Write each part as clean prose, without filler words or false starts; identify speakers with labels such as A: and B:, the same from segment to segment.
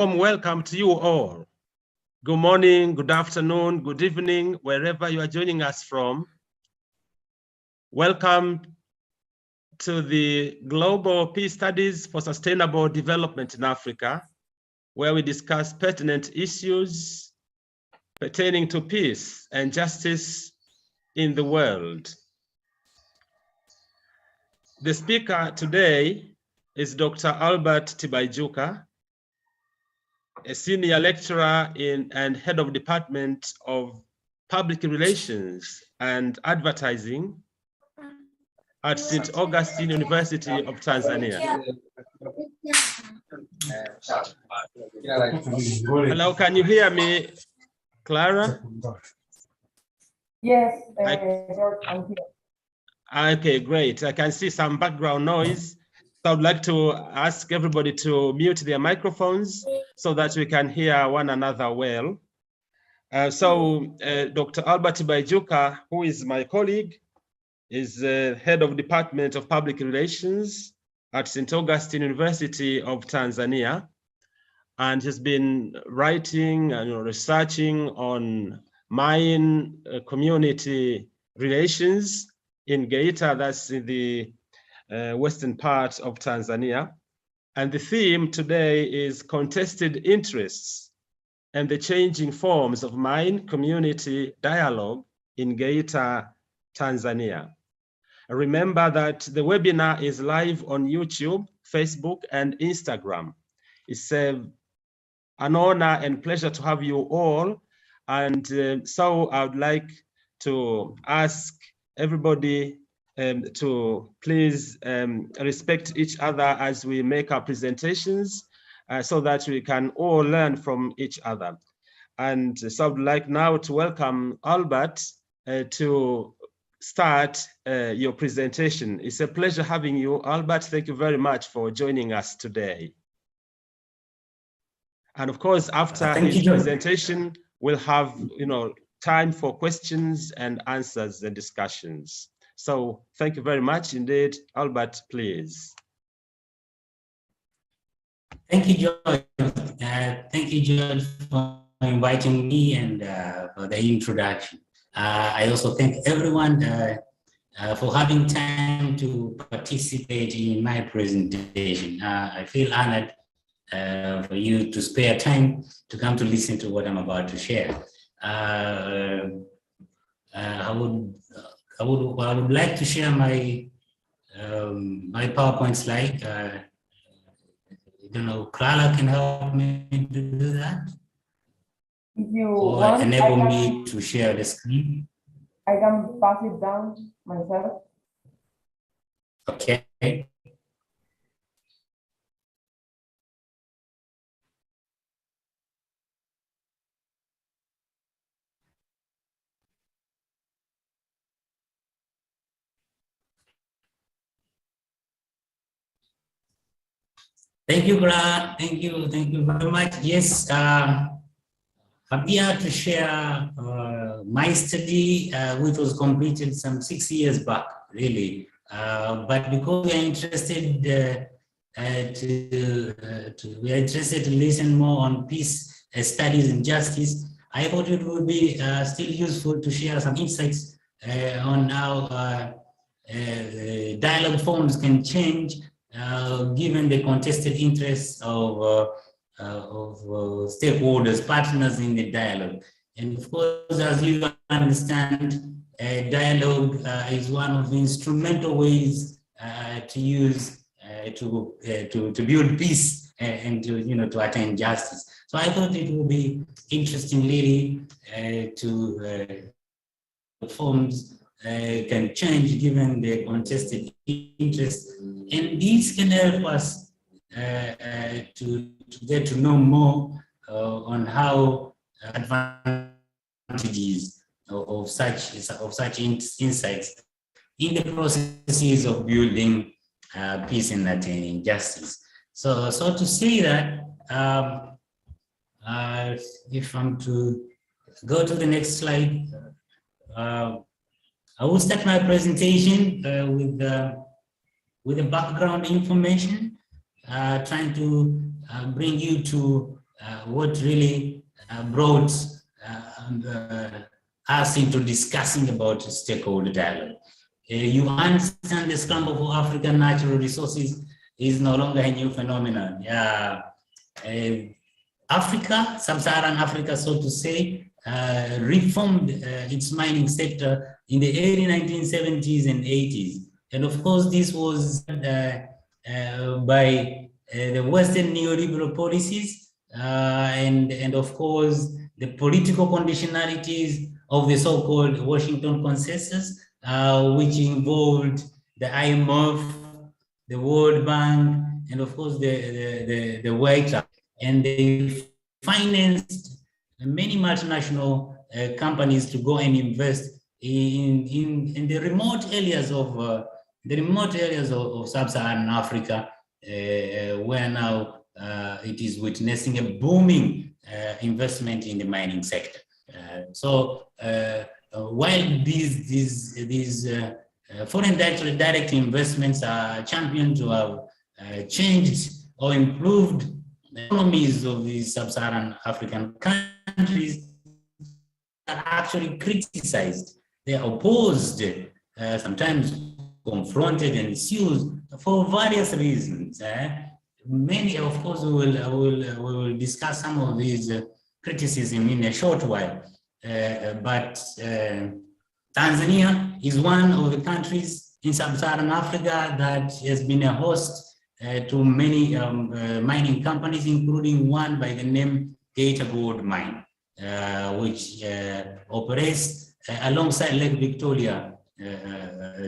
A: Warm welcome to you all. Good morning, good afternoon, good evening, wherever you are joining us from. Welcome to the Global Peace Studies for Sustainable Development in Africa, where we discuss pertinent issues pertaining to peace and justice in the world. The speaker today is Dr. Albert Tibaijuka, a senior lecturer and head of department of public relations and advertising at St. Augustine University of Tanzania. Hello, can you hear me, Clara?
B: Yes, I'm here.
A: Okay, great. I can see some background noise. So I'd like to ask everybody to mute their microphones so that we can hear one another well. Dr. Albert Tibaijuka, who is my colleague, is head of Department of Public Relations at St. Augustine University of Tanzania, and has been writing and researching on Mayan community relations in Geita, that's in the western part of Tanzania. And the theme today is contested interests and the changing forms of Mayan community dialogue in Geita, Tanzania. Remember that the webinar is live on YouTube, Facebook, and Instagram. It's an honor and pleasure to have you all. And so I would like to ask everybody to please respect each other as we make our presentations so that we can all learn from each other. And so I would like now to welcome Albert to start your presentation. It's a pleasure having you, Albert. Thank you very much for joining us today. And of course, after his presentation, we'll have time for questions and answers and discussions. So thank you very much indeed. Albert, please.
C: Thank you, George. Thank you, George, for inviting me and for the introduction. I also thank everyone for having time to participate in my presentation. I feel honored for you to spare time to come to listen to what I'm about to share. I would like to share my my PowerPoint slide. I don't know, Clara can help me to do that?
B: If you
C: or
B: want,
C: enable me to share the screen.
B: I can pass it down myself.
C: Okay. Thank you, Clara. Thank you very much. Yes, I'm here to share my study, which was completed some 6 years back, really. But because we are interested to listen more on peace studies and justice, I thought it would be still useful to share some insights on how dialogue forms can change given the contested interests of stakeholders, partners in the dialogue. And of course, as you understand, dialogue is one of the instrumental ways to use to build peace and to attain justice. So I thought it would be interesting, really, to forms can change given the contested interest, and these can help us to get to know more on how advantages of such insights in the processes of building peace and attaining justice. So to say that, if I'm to go to the next slide, I will start my presentation with the background information, trying to bring you to what really brought us into discussing about stakeholder dialogue. You understand the scramble for African natural resources is no longer a new phenomenon. Africa, sub-Saharan Africa, so to say, reformed its mining sector in the early 1970s and 80s. And of course, this was by the Western neoliberal policies and of course, the political conditionalities of the so-called Washington Consensus, which involved the IMF, the World Bank, and of course, the Geita. And they financed many multinational companies to go and invest in the remote areas of sub-Saharan Africa, where now it is witnessing a booming investment in the mining sector. So while these foreign direct investments are championed to have changed or improved the economies of these sub-Saharan African countries, are actually criticized. They are opposed, sometimes confronted and sued for various reasons. Many, of course, we will discuss some of these criticism in a short while. But Tanzania is one of the countries in sub-Saharan Africa that has been a host to many mining companies, including one by the name Geita Gold Mine, which operates alongside Lake Victoria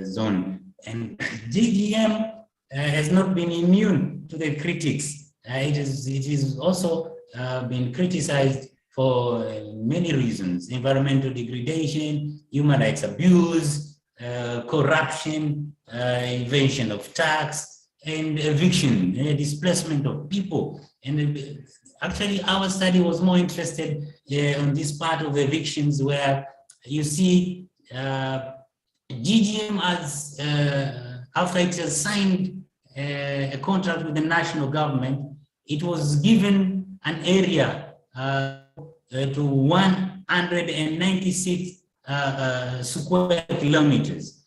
C: zone. And GGM has not been immune to the critics. It is also been criticized for many reasons: environmental degradation, human rights abuse, corruption, evasion of tax, and eviction, displacement of people. And actually, our study was more interested on this part of evictions, where you see GGM as after it has signed a contract with the national government, it was given an area to 196 square kilometers,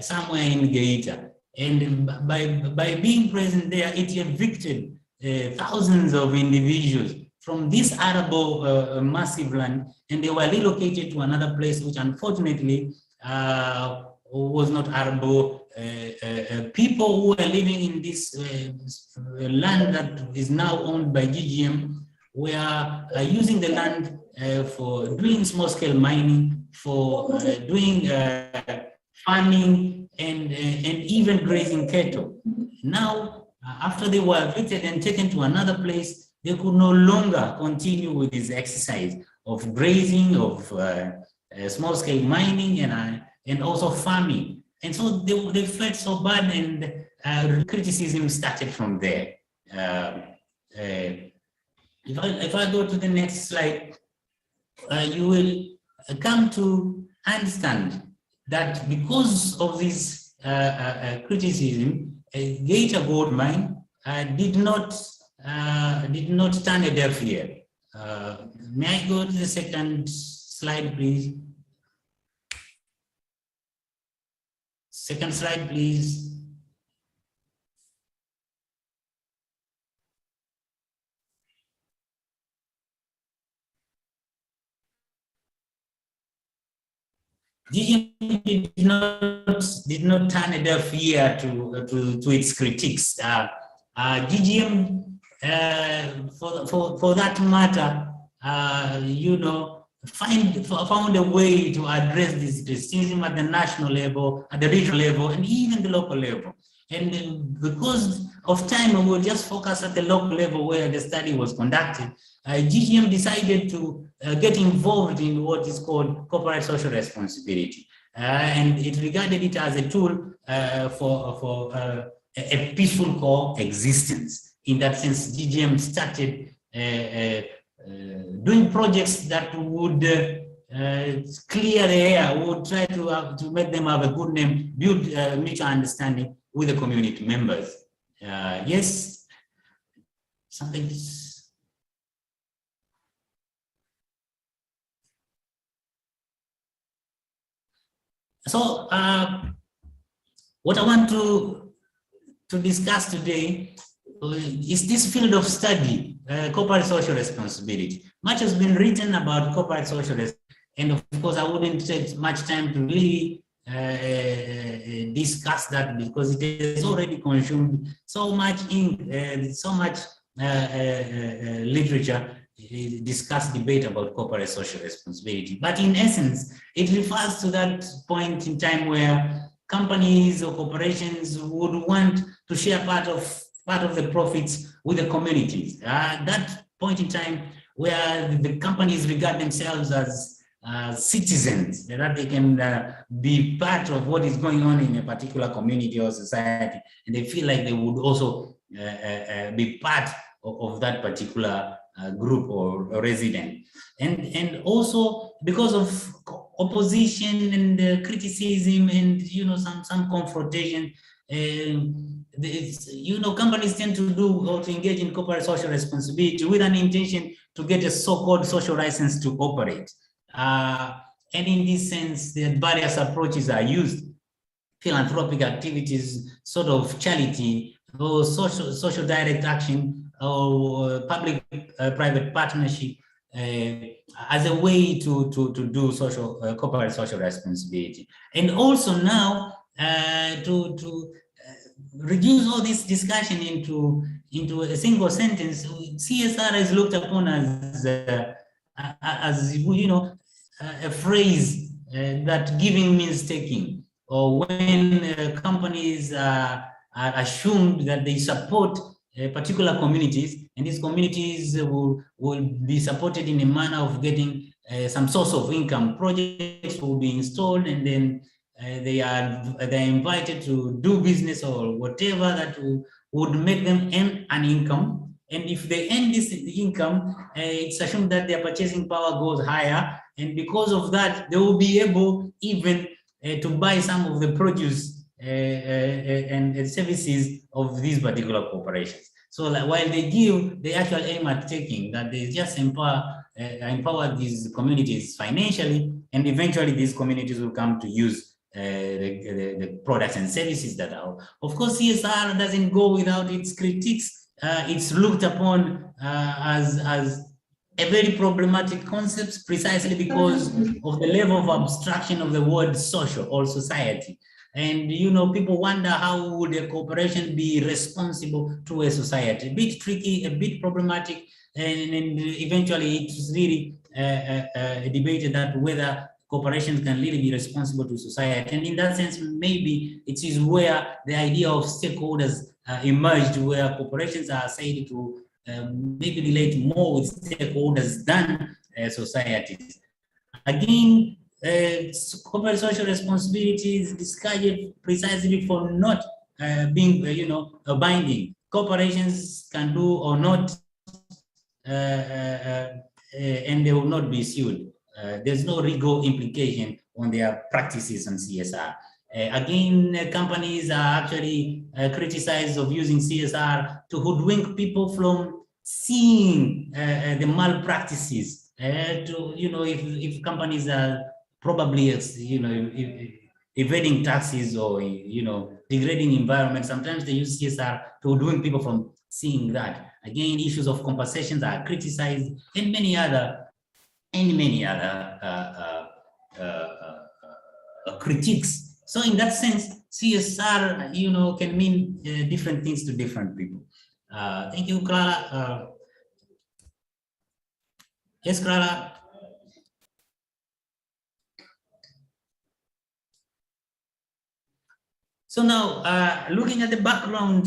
C: somewhere in Geita. And by being present there, it evicted thousands of individuals from this arable massive land, and they were relocated to another place, which unfortunately was not arable. People who were living in this land that is now owned by GGM were using the land for doing small-scale mining, for doing farming, and even grazing cattle. Now, after they were evicted and taken to another place, they could no longer continue with this exercise of grazing, of small-scale mining, and also farming. And so they felt so bad, and criticism started from there. If I go to the next slide, you will come to understand that because of this criticism, Geita Gold Mine did not turn a deaf ear. May I go to the second slide, please? Second slide, please. GGM did not turn a deaf ear to its critics. GGM, for that matter, found a way to address this criticism at the national level, at the regional level, and even the local level. And because of time, we will just focus at the local level where the study was conducted. GGM decided to get involved in what is called corporate social responsibility. And it regarded it as a tool for a peaceful coexistence. In that sense, GGM started doing projects that would clear the air, would try to make them have a good name, build mutual understanding with the community members. Yes, something is... So what I want to discuss today is this field of study, corporate social responsibility. Much has been written about corporate social responsibility, and of course I wouldn't take much time to really discuss that because it has already consumed so much ink, so much literature, discuss debate about corporate social responsibility. But in essence, it refers to that point in time where companies or corporations would want to share part of the profits with the communities. That point in time where the companies regard themselves as citizens, that they can be part of what is going on in a particular community or society, and they feel like they would also be part of that particular group or resident. And also because of opposition and criticism and some confrontation, companies tend to do or to engage in corporate social responsibility with an intention to get a so-called social license to operate. And in this sense, the various approaches are used: philanthropic activities, sort of charity, or social direct action, or public-private partnership, as a way to do corporate social responsibility. And also now to reduce all this discussion into a single sentence, CSR is looked upon as a phrase that giving means taking, or when companies are assumed that they support particular communities, and these communities will be supported in a manner of getting some source of income. Projects will be installed, and then they're invited to do business or whatever that would make them earn an income. And if they earn this income, it's assumed that their purchasing power goes higher, and because of that, they will be able even to buy some of the produce and services of these particular corporations. So while they give, they actually aim at taking, that they just empower these communities financially, and eventually these communities will come to use the products and services that are. Of course, CSR doesn't go without its critiques. It's looked upon as a very problematic concept, precisely because of the level of abstraction of the word social or society. And people wonder, how would a corporation be responsible to a society? A bit tricky, a bit problematic, and eventually it's really debated that whether corporations can really be responsible to society. And in that sense, maybe it is where the idea of stakeholders emerged, where corporations are said to maybe relate more with stakeholders than societies. Again, corporate social responsibility is discouraged precisely for not being, binding. Corporations can do or not, and they will not be sued. There's no legal implication on their practices on CSR. Again, companies are actually criticized of using CSR to hoodwink people from seeing the malpractices. If companies are probably, evading taxes or, degrading environment, sometimes they use CSR to hoodwink people from seeing that. Again, issues of compensations are criticized, and many other critiques. So in that sense, CSR, can mean different things to different people. Thank you, Clara. Yes, Clara. So now, looking at the background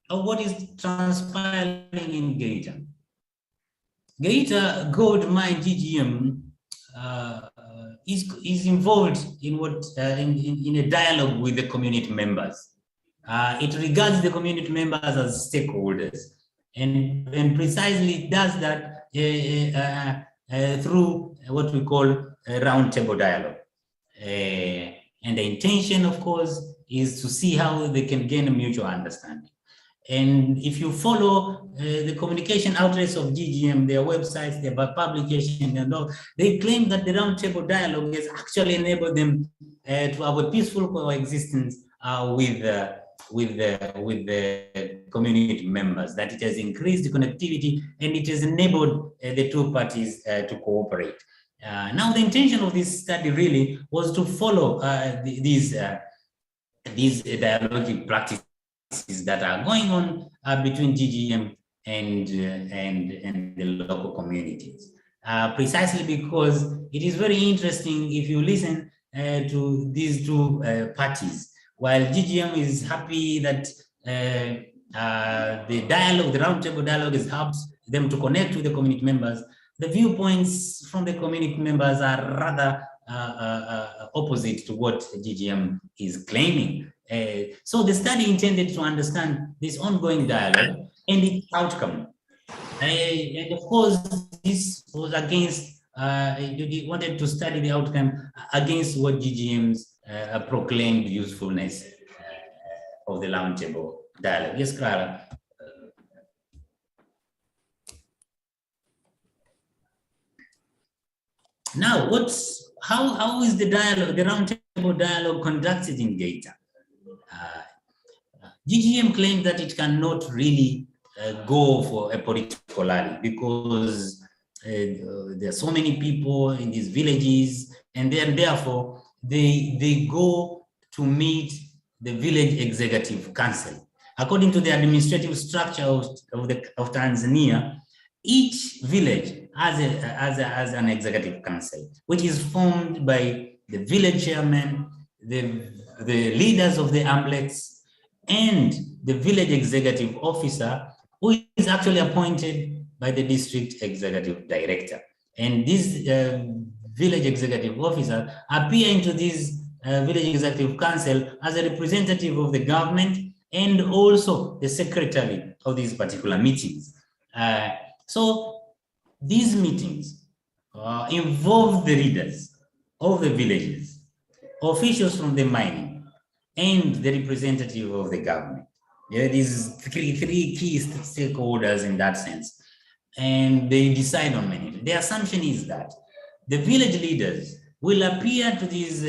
C: of what is transpiring in Geita. Geita Gold Mine GGM is involved in in a dialogue with the community members. It regards the community members as stakeholders, and precisely does that through what we call a roundtable dialogue. And the intention, of course, is to see how they can gain a mutual understanding. And if you follow the communication outlets of GGM, their websites, their publication, and all, they claim that the roundtable dialogue has actually enabled them to have a peaceful coexistence with the community members, that it has increased the connectivity and it has enabled the two parties to cooperate. Now, the intention of this study really was to follow these dialogic practices that are going on between GGM and the local communities. Precisely because it is very interesting if you listen to these two parties. While GGM is happy that the dialogue, the roundtable dialogue, has helped them to connect with the community members, the viewpoints from the community members are rather opposite to what GGM is claiming. So the study intended to understand this ongoing dialogue and its outcome. And of course, this was against, they wanted to study the outcome against what GGM's proclaimed usefulness of the roundtable dialogue. Yes, Clara. Now, how is the dialogue, the roundtable dialogue conducted in Geita? GGM claimed that it cannot really go for a political rally because there are so many people in these villages, and then therefore they go to meet the village executive council. According to the administrative structure of Tanzania, each village has an executive council, which is formed by the village chairman, the leaders of the hamlets, and the village executive officer, who is actually appointed by the district executive director. And these village executive officers appear into this village executive council as a representative of the government and also the secretary of these particular meetings. So these meetings involve the leaders of the villages, officials from the mining, and the representative of the government. There is three key stakeholders in that sense, and they decide on many. The assumption is that the village leaders will appear to this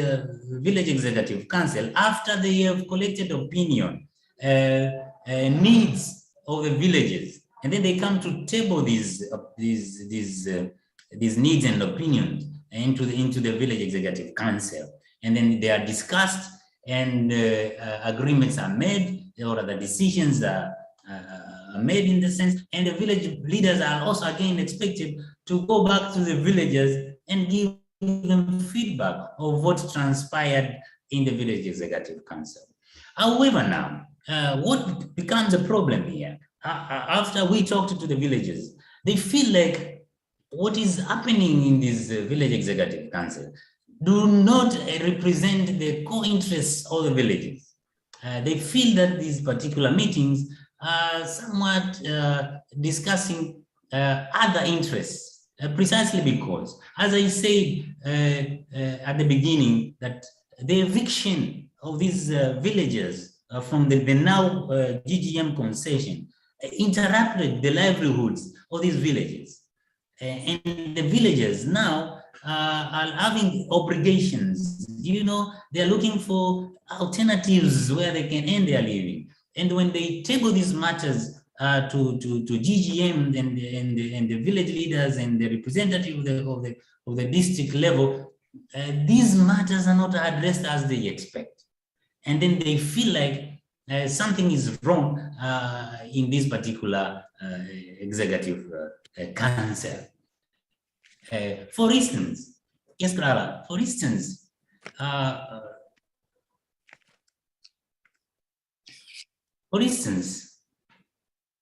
C: village executive council after they have collected opinion, needs of the villages, and then they come to table these needs and opinions into the village executive council, and then they are discussed, and agreements are made, or the decisions are made in the sense, and the village leaders are also again expected to go back to the villagers and give them feedback of what transpired in the village executive council. However, now, what becomes a problem here, after we talked to the villagers, they feel like what is happening in this village executive council do not represent the core interests of the villages. They feel that these particular meetings are somewhat discussing other interests, precisely because, as I said at the beginning, that the eviction of these villagers from the now GGM concession interrupted the livelihoods of these villages. And the villagers now are having obligations. You know, they're looking for alternatives where they can earn their living. And when they table these matters to GGM and the village leaders and the representative of the district level, these matters are not addressed as they expect. And then they feel like something is wrong in this particular executive council. For instance, yes, Clara, for instance,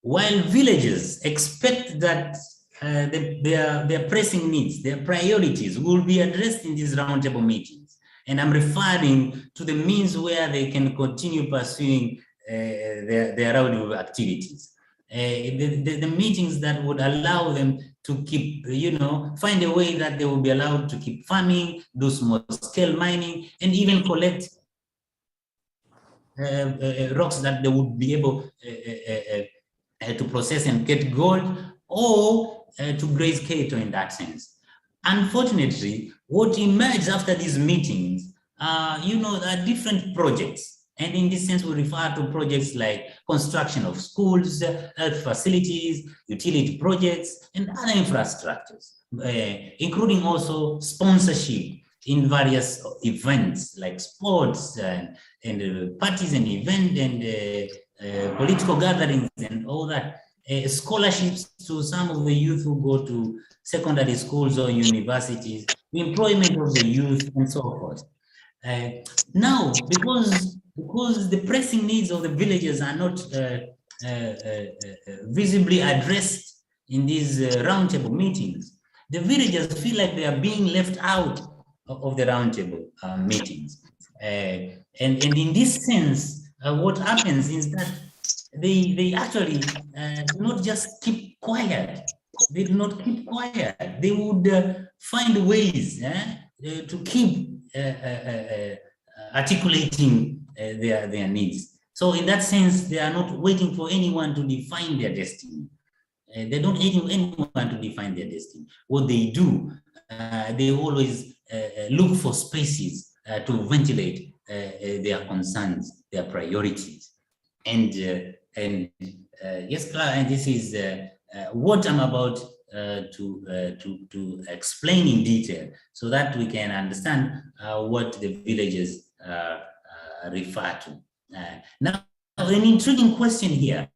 C: while villagers expect that their pressing needs, their priorities will be addressed in these roundtable meetings, and I'm referring to the means where they can continue pursuing their roundtable activities. The meetings that would allow them to keep, find a way that they will be allowed to keep farming, do small-scale mining, and even collect rocks that they would be able to process and get gold, or to graze cattle in that sense. Unfortunately, what emerged after these meetings there are different projects. And in this sense, we refer to projects like construction of schools, health facilities, utility projects, and other infrastructures, including also sponsorship in various events like sports and parties and events and political gatherings and all that. Scholarships to some of the youth who go to secondary schools or universities, the employment of the youth, and so forth. Now, because the pressing needs of the villages are not visibly addressed in these roundtable meetings, the villagers feel like they are being left out of the roundtable meetings. And in this sense, what happens is that they actually do not just keep quiet. They do not keep quiet. They would find ways to keep articulating their needs. So in that sense, they are not waiting for anyone to define their destiny. They don't wait for anyone to define their destiny. What they do, they always look for spaces to ventilate their concerns, their priorities. And yes, Clara, and this is what I'm about to explain in detail so that we can understand what the villagers refer to. Now, an intriguing question here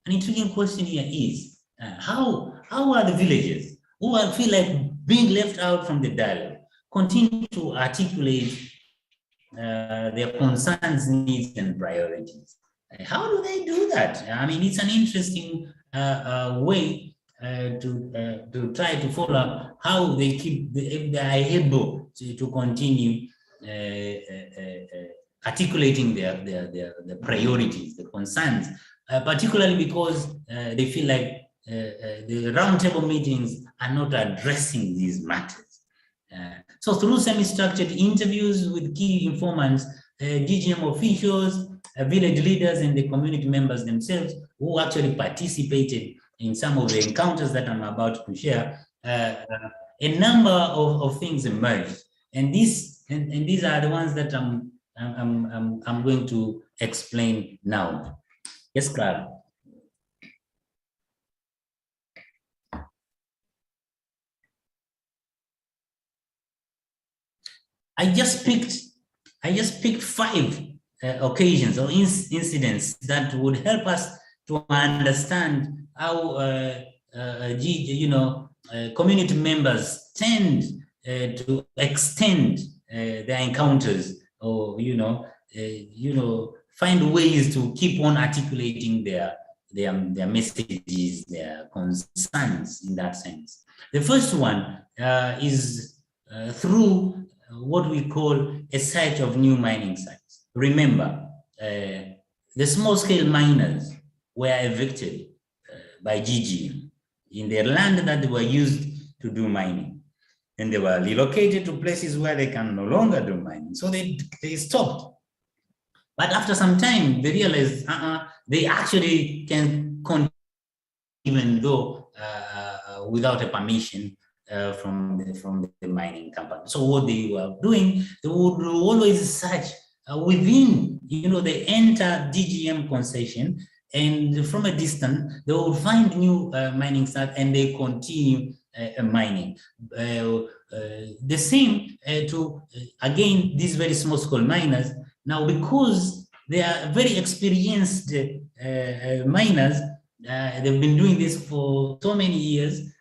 C: is how are the villagers who feel like being left out from the dialogue continue to articulate their concerns, needs, and priorities? How do they do that? I mean, it's an interesting way to try to follow up how they keep, if they are able to continue articulating their priorities, the concerns, particularly because they feel like the roundtable meetings are not addressing these matters. So through semi-structured interviews with key informants, GGM officials, village leaders, and the community members themselves who actually participated in some of the encounters that I'm about to share, a number of things emerged, and these are the ones that I'm going to explain now. Yes, Clara. I just picked 5 occasions or incidents that would help us to understand how community members tend to extend their encounters, or find ways to keep on articulating their messages, their concerns in that sense. The first one is through what we call a site of new mining sites. Remember, the small-scale miners were evicted by GGM in their land that they were used to do mining, and they were relocated to places where they can no longer do mining. So they stopped. But after some time, they realized they actually can continue, even though without a permission from the mining company. So what they were doing, they would always search within, they enter DGM concession, and from a distance, they will find new mining sites, and they continue mining. The same to, again, these very small scale miners. Now, because they are very experienced miners, they've been doing this for so many years,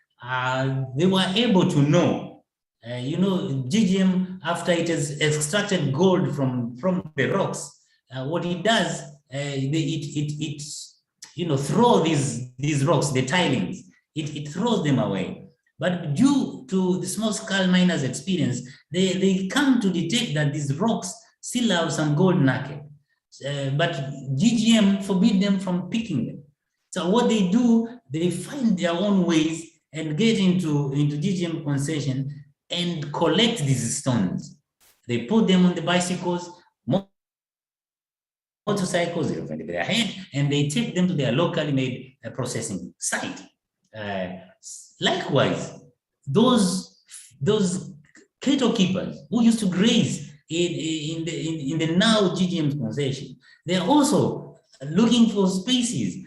C: they were able to know, GGM, after it has extracted gold from the rocks, what it does, it throw these rocks, the tilings, it throws them away. But due to the small scale miners' experience, they come to detect that these rocks still have some gold nugget, but GGM forbid them from picking them. So what they do, they find their own ways and get into GGM concession and collect these stones. They put them on the bicycles, motorcycles, they open their head, and they take them to their locally made processing site. Likewise, those cattle keepers who used to graze in the now GGM concession, they're also looking for spaces,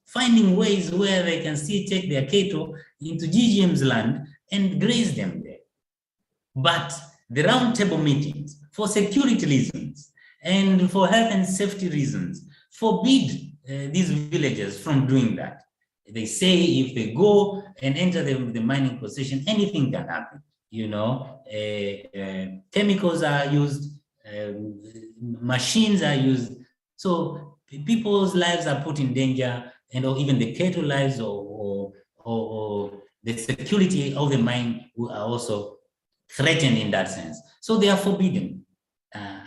C: finding ways where they can still take their cattle into GGM's land and graze them there. But the roundtable meetings, for security reasons and for health and safety reasons, forbid these villagers from doing that. They say if they go and enter the mining concession, anything can happen. Chemicals are used, machines are used, so people's lives are put in danger, or even the cattle lives or the security of the mine are also threatened in that sense. So they are forbidden.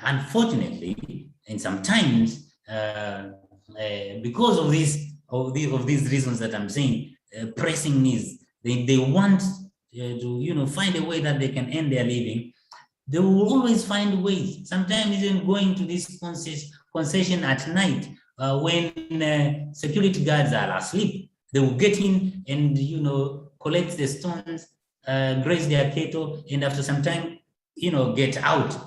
C: Unfortunately, and sometimes because of these reasons that I'm saying, pressing needs, they want to find a way that they can earn their living. They will always find ways. Sometimes even going to this concession at night when security guards are asleep, they will get in and collect the stones, graze their cattle, and after some time get out.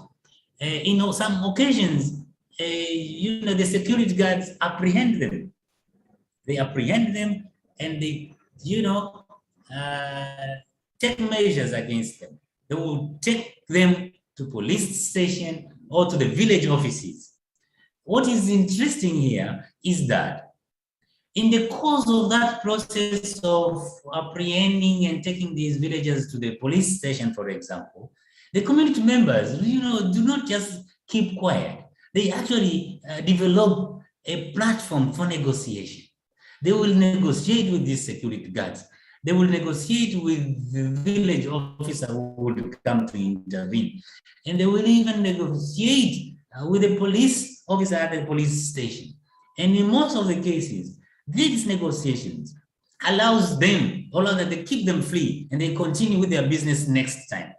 C: Some occasions the security guards apprehend them. They apprehend them and they take measures against them. They will take them to police station or to the village offices. What is interesting here is that in the course of that process of apprehending and taking these villagers to the police station, for example, the community members, do not just keep quiet. They actually develop a platform for negotiation. They will negotiate with these security guards. They will negotiate with the village officer who would come to intervene. And they will even negotiate with the police officer at the police station. And in most of the cases, these negotiations allows them, although that they keep them free and they continue with their business next time.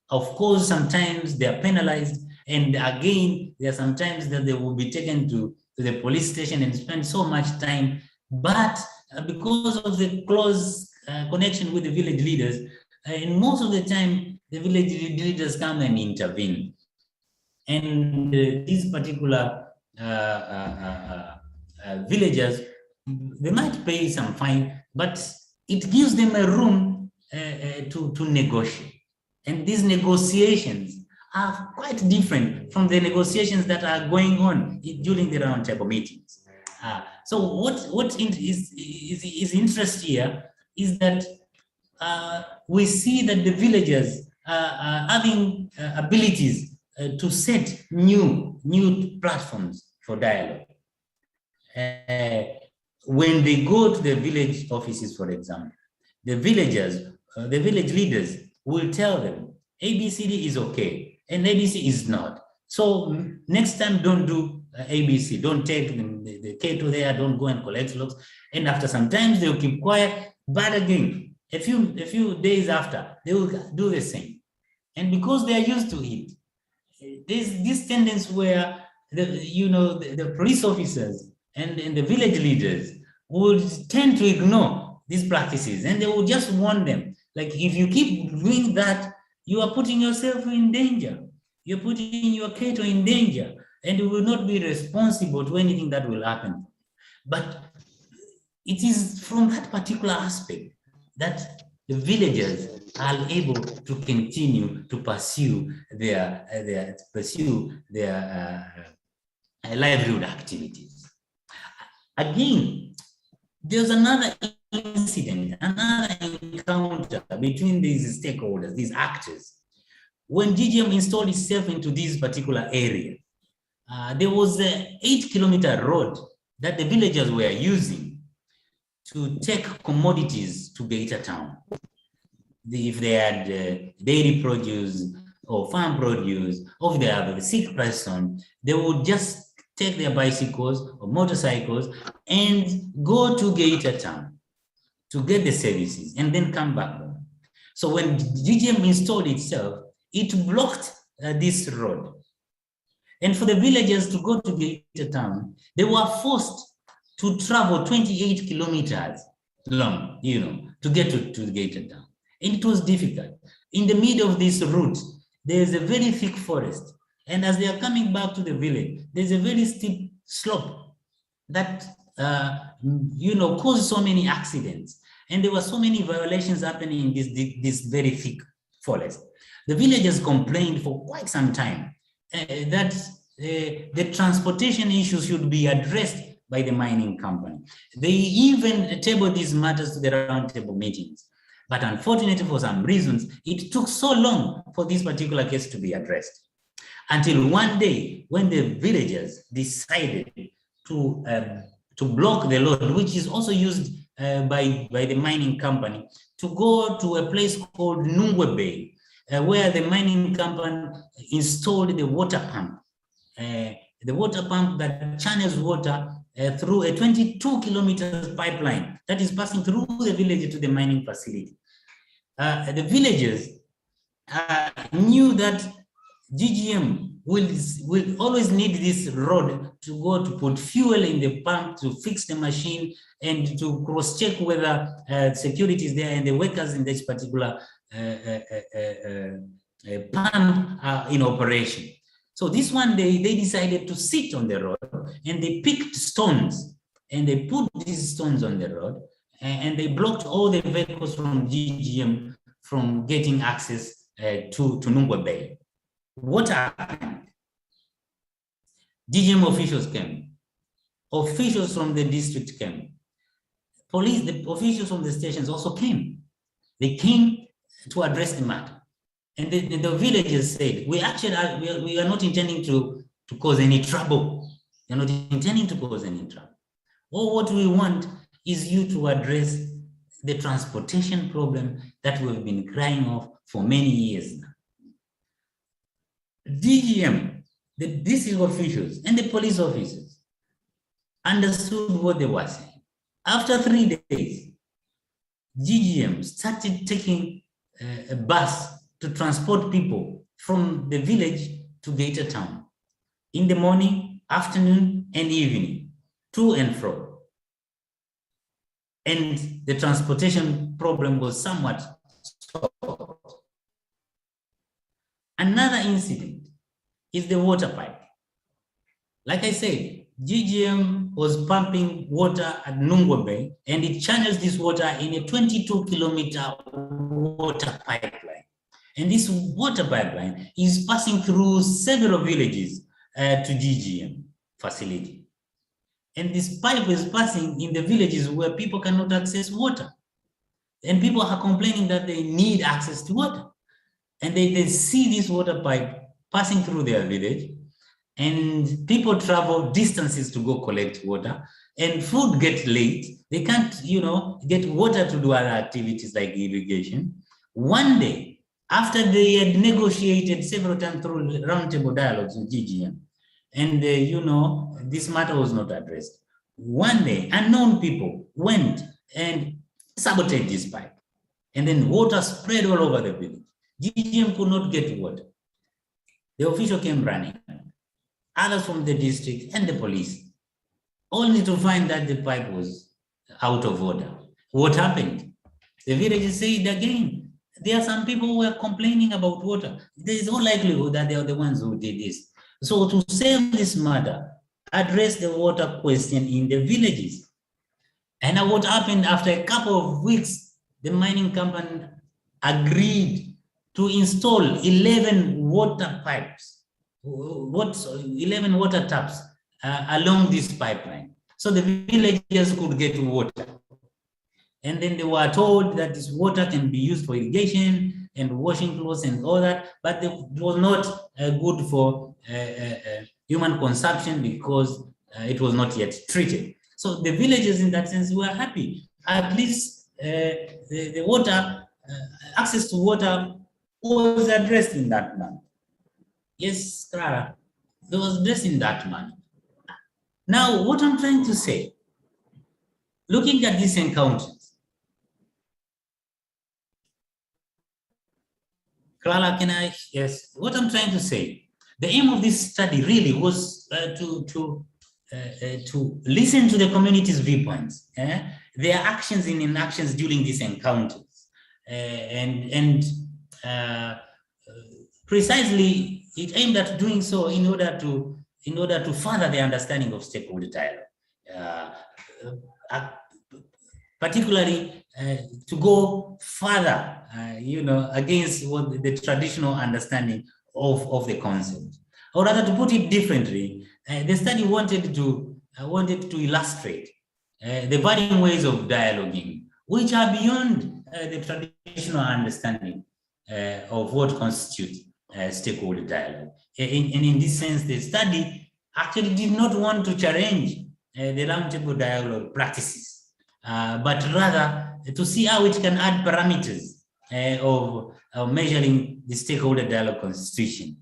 C: Of course, sometimes they are penalized, and again, there are sometimes that they will be taken to the police station and spend so much time. But because of the close connection with the village leaders, and most of the time, the village leaders come and intervene. And these particular villagers, they might pay some fine, but it gives them a room to negotiate. And these negotiations are quite different from the negotiations that are going on during the roundtable meetings. So what is interest here is that we see that the villagers are having abilities to set new platforms for dialogue. When they go to the village offices, for example, the villagers, the village leaders will tell them ABCD is okay and ABC is not. So next time, don't do ABC. Don't take the cattle there. Don't go and collect logs. And after some time, they'll keep quiet. But again, a few days after, they will do the same. And because they are used to it, there's this tendency where the police officers and the village leaders would tend to ignore these practices, and they will just warn them. Like, if you keep doing that, you are putting yourself in danger. You're putting your cattle in danger, and you will not be responsible to anything that will happen. But it is from that particular aspect that the villagers are able to continue to pursue their livelihood activities. Again, there's another incident, another encounter between these stakeholders, these actors. When GGM installed itself into this particular area, there was an 8-kilometer road that the villagers were using to take commodities to Geita town. If they had dairy produce or farm produce, or if they have a sick person, they would just take their bicycles or motorcycles and go to Geita town to get the services and then come back home. So when GGM installed itself, it blocked this road. And for the villagers to go to Geita town, they were forced to travel 28 kilometers long, to get to Geita town. And it was difficult. In the middle of this route, there's a very thick forest. And as they are coming back to the village, there's a very steep slope that, caused so many accidents. And there were so many violations happening in this very thick forest. The villagers complained for quite some time that the transportation issues should be addressed by the mining company. They even tabled these matters to the roundtable meetings. But unfortunately, for some reasons, it took so long for this particular case to be addressed. Until one day, when the villagers decided to block the road, which is also used by the mining company, to go to a place called Nungwe Bay, where the mining company installed the water pump that channels water through a 22-kilometer pipeline that is passing through the village to the mining facility. The villagers knew that GGM will always need this road to go to put fuel in the pump, to fix the machine, and to cross-check whether security is there and the workers in this particular pump are in operation. So this one day, they decided to sit on the road, and they picked stones, and they put these stones on the road, and they blocked all the vehicles from GGM from getting access to Nungwe Bay. What happened? GGM officials came. Officials from the district came. Police, the officials from the stations also came. They came to address the matter. And the villagers said, we are not intending to cause any trouble. We're not intending to cause any trouble. All what we want is you to address the transportation problem that we've been crying of for many years now. DGM, the district officials and the police officers understood what they were saying. After 3 days, GGM started taking a bus to transport people from the village to Geita town in the morning, afternoon, and evening, to and fro. And the transportation problem was somewhat solved. Another incident is the water pipe. Like I said, GGM was pumping water at Nungwe Bay, and it channels this water in a 22-kilometer water pipeline. And this water pipeline is passing through several villages to GGM facility. And this pipe is passing in the villages where people cannot access water. And people are complaining that they need access to water. And they see this water pipe passing through their village, and people travel distances to go collect water, and food gets late. They can't, get water to do other activities like irrigation. One day, after they had negotiated several times through roundtable dialogues with GGM, and this matter was not addressed. One day, unknown people went and sabotaged this pipe, and then water spread all over the village. GGM could not get water. The official came running, others from the district and the police, only to find that the pipe was out of order. What happened? The villagers said again, there are some people who are complaining about water. There is no likelihood that they are the ones who did this. So to save this matter, address the water question in the villages. And what happened after a couple of weeks, the mining company agreed to install 11 water pipes, 11 water taps along this pipeline. So the villagers could get water. And then they were told that this water can be used for irrigation and washing clothes and all that, but it was not good for human consumption because it was not yet treated. So the villagers in that sense were happy. At least the water, access to water was addressed in that manner. Yes, Clara, it was addressed in that manner. Now, what I'm trying to say, looking at these encounters, Clara, can I? Yes, what I'm trying to say, the aim of this study really was to listen to the community's viewpoints, their actions and inactions during these encounters, and precisely it aimed at doing so in order to further the understanding of stakeholder dialogue, particularly to go further, against what the traditional understanding of the concept. Or rather, to put it differently, the study wanted to illustrate the varying ways of dialoguing, which are beyond the traditional understanding of what constitutes stakeholder dialogue. And in this sense, the study actually did not want to challenge the roundtable dialogue practices, but rather to see how it can add parameters of measuring the stakeholder dialogue constitution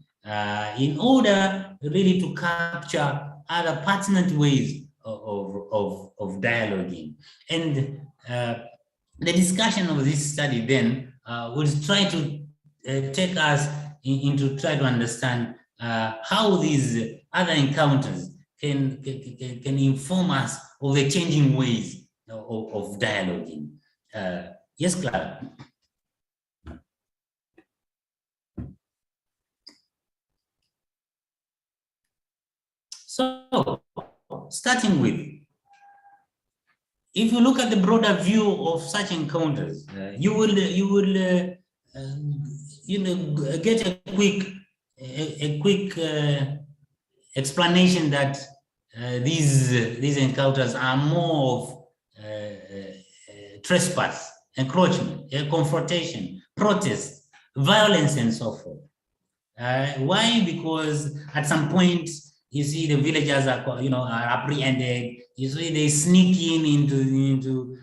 C: in order really to capture other pertinent ways of dialoguing. And the discussion of this study then will try to take us into try to understand how these other encounters can inform us of the changing ways of dialoguing. Yes, Clara. So, starting with, if you look at the broader view of such encounters, you will get a quick explanation that these encounters are more of trespass, encroachment, confrontation, protest, violence, and so forth. Why? Because at some point, you see the villagers are apprehended. You see they sneak into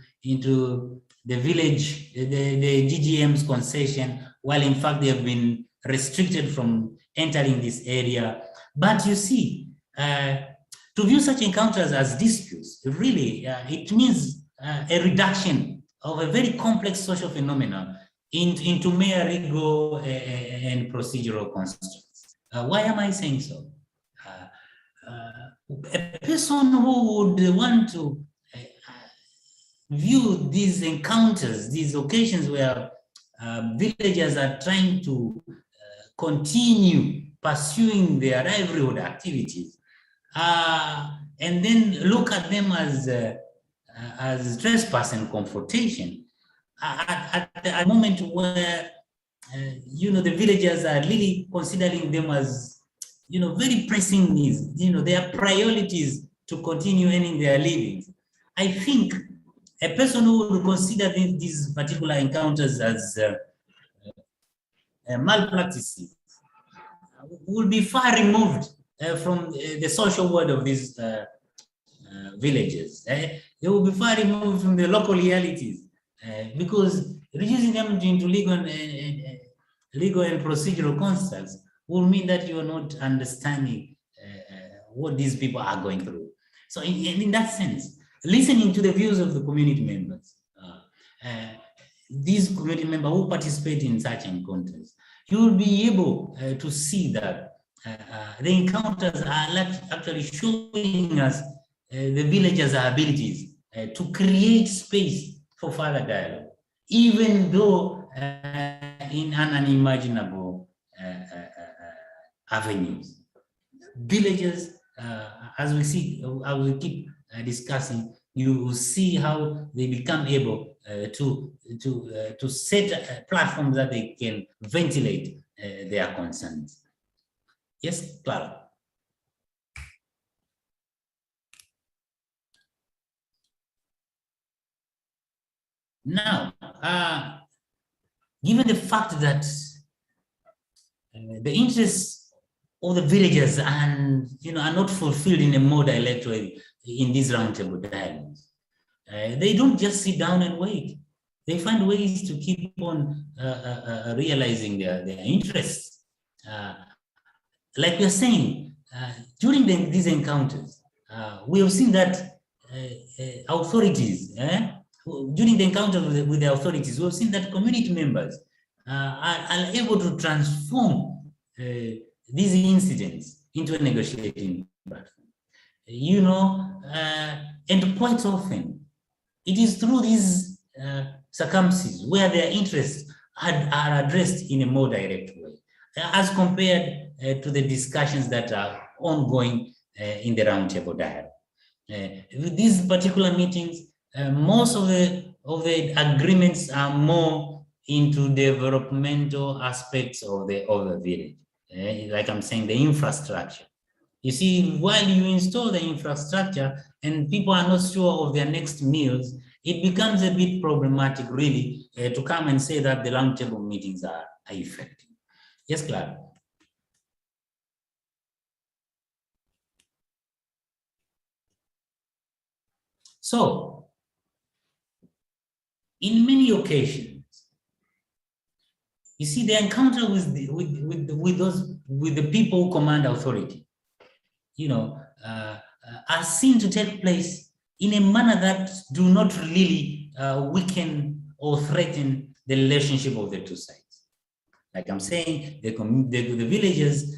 C: the village, the GGM's concession, while in fact they have been restricted from entering this area. But you see, to view such encounters as disputes, really, it means a reduction of a very complex social phenomenon into mere legal and procedural constraints. Why am I saying so? A person who would want to view these encounters, these occasions where villagers are trying to continue pursuing their livelihood activities, and then look at them as trespass and confrontation, at a moment where the villagers are really considering them as very pressing needs, their priorities to continue earning their livings. I think a person who would consider these particular encounters as malpractices will be far removed from the social world of these villages. They will be far removed from the local realities because reducing them into legal and procedural constructs will mean that you are not understanding what these people are going through. So in that sense, listening to the views of the community members, these community members who participate in such encounters, you will be able to see that the encounters are actually showing us the villagers' abilities to create space for further dialogue, even though in an unimaginable avenues. Villagers, as we keep discussing, you will see how they become able to set platforms that they can ventilate their concerns. Yes, Clara. Now, given the fact that the interests of the villagers and are not fulfilled in a more direct way in these roundtable dialogues, they don't just sit down and wait. They find ways to keep on realizing their interests. Like we are saying, during these encounters, we have seen that authorities, during the encounter with the authorities, we have seen that community members are able to transform these incidents into a negotiating platform. And quite often, it is through these circumstances where their interests are addressed in a more direct way. as compared to the discussions that are ongoing in the roundtable dialogue. With these particular meetings, most of the agreements are more into developmental aspects of the village. Like I'm saying, the infrastructure. You see, while you install the infrastructure and people are not sure of their next meals, it becomes a bit problematic, really, to come and say that the roundtable meetings are effective. Yes, Clara. So, in many occasions, you see, the encounter with the people who command authority, are seen to take place in a manner that do not really weaken or threaten the relationship of the two sides. Like I'm saying, the villagers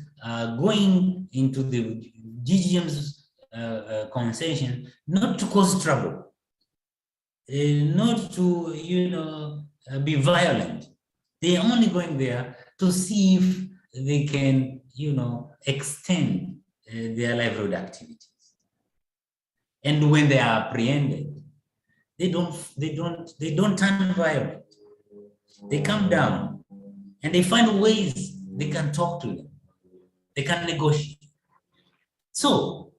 C: going into the GGM's conversation not to cause trouble, not to be violent. They're only going there to see if they can, extend their livelihood activities. And when they are apprehended, they don't turn violent. They come down and they find ways they can talk to them. They can negotiate. So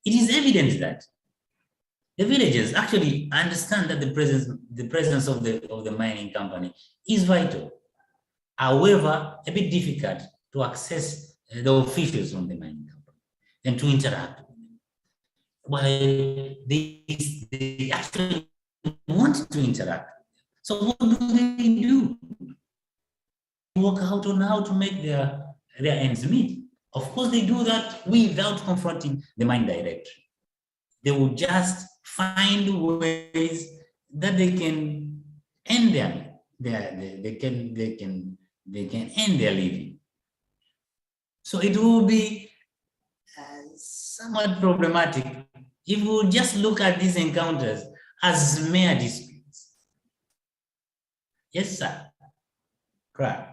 C: it is evident that the villagers actually understand that the presence of the mining company is vital. However, a bit difficult to access the officials from the mining company and to interact with them. While they actually want to interact. So what do? Work out on how to make their ends meet. Of course, they do that without confronting the mine director. They will just find ways that they can end they can end their living. So it will be somewhat problematic if we just look at these encounters as mere disputes. Yes, sir. Correct.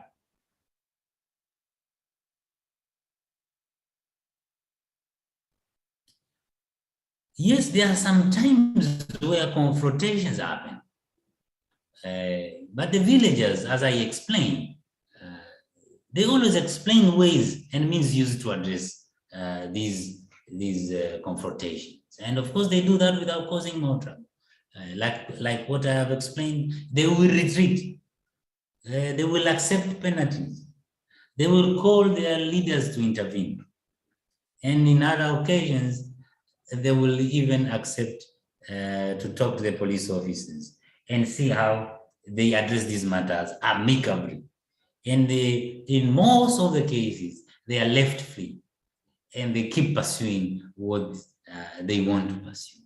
C: Yes, there are some times where confrontations happen. But the villagers, as I explained, they always explain ways and means used to address these confrontations. And of course, they do that without causing more trouble. Like what I have explained, they will retreat. They will accept penalties. They will call their leaders to intervene. And in other occasions, they will even accept to talk to the police officers and see how they address these matters amicably. And in most of the cases, they are left free and they keep pursuing what they want to pursue.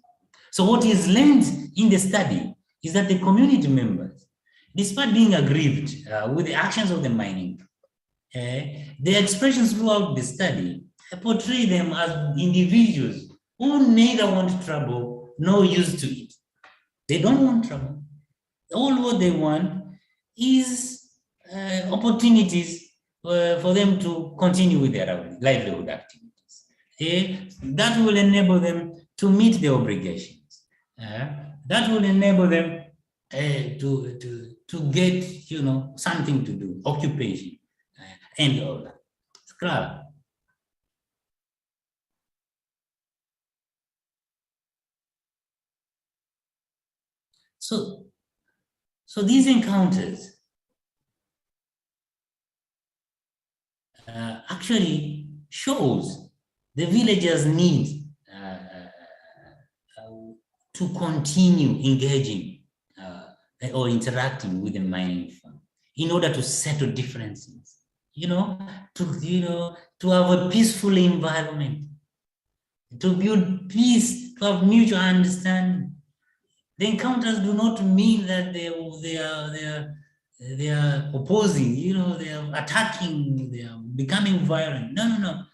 C: So what is learned in the study is that the community members, despite being aggrieved with the actions of the mining, the expressions throughout the study portray them as individuals who neither want trouble nor used to it. They don't want trouble. All what they want is opportunities for them to continue with their livelihood activities. That will enable them to meet their obligations. That will enable them to get something to do, occupation, and all that. It's clear. So these encounters actually shows the villagers' need to continue engaging or interacting with the mining firm in order to settle differences, to have a peaceful environment, to build peace, to have mutual understanding. The encounters do not mean that they are opposing, they are attacking, they are becoming violent. No.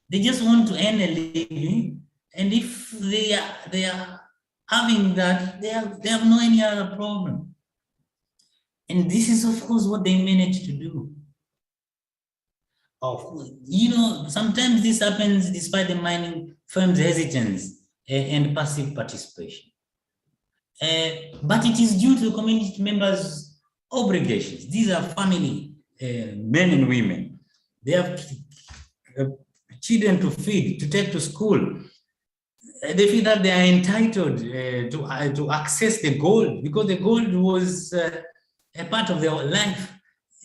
C: They just want to end a living, and if they are having that, they have no any other problem. And this is, of course, what they managed to do. sometimes this happens despite the mining firm's hesitance and passive participation. But it is due to the community members' obligations. These are family men and women. They have children to feed, to take to school. They feel that they are entitled to access the gold because the gold was a part of their life.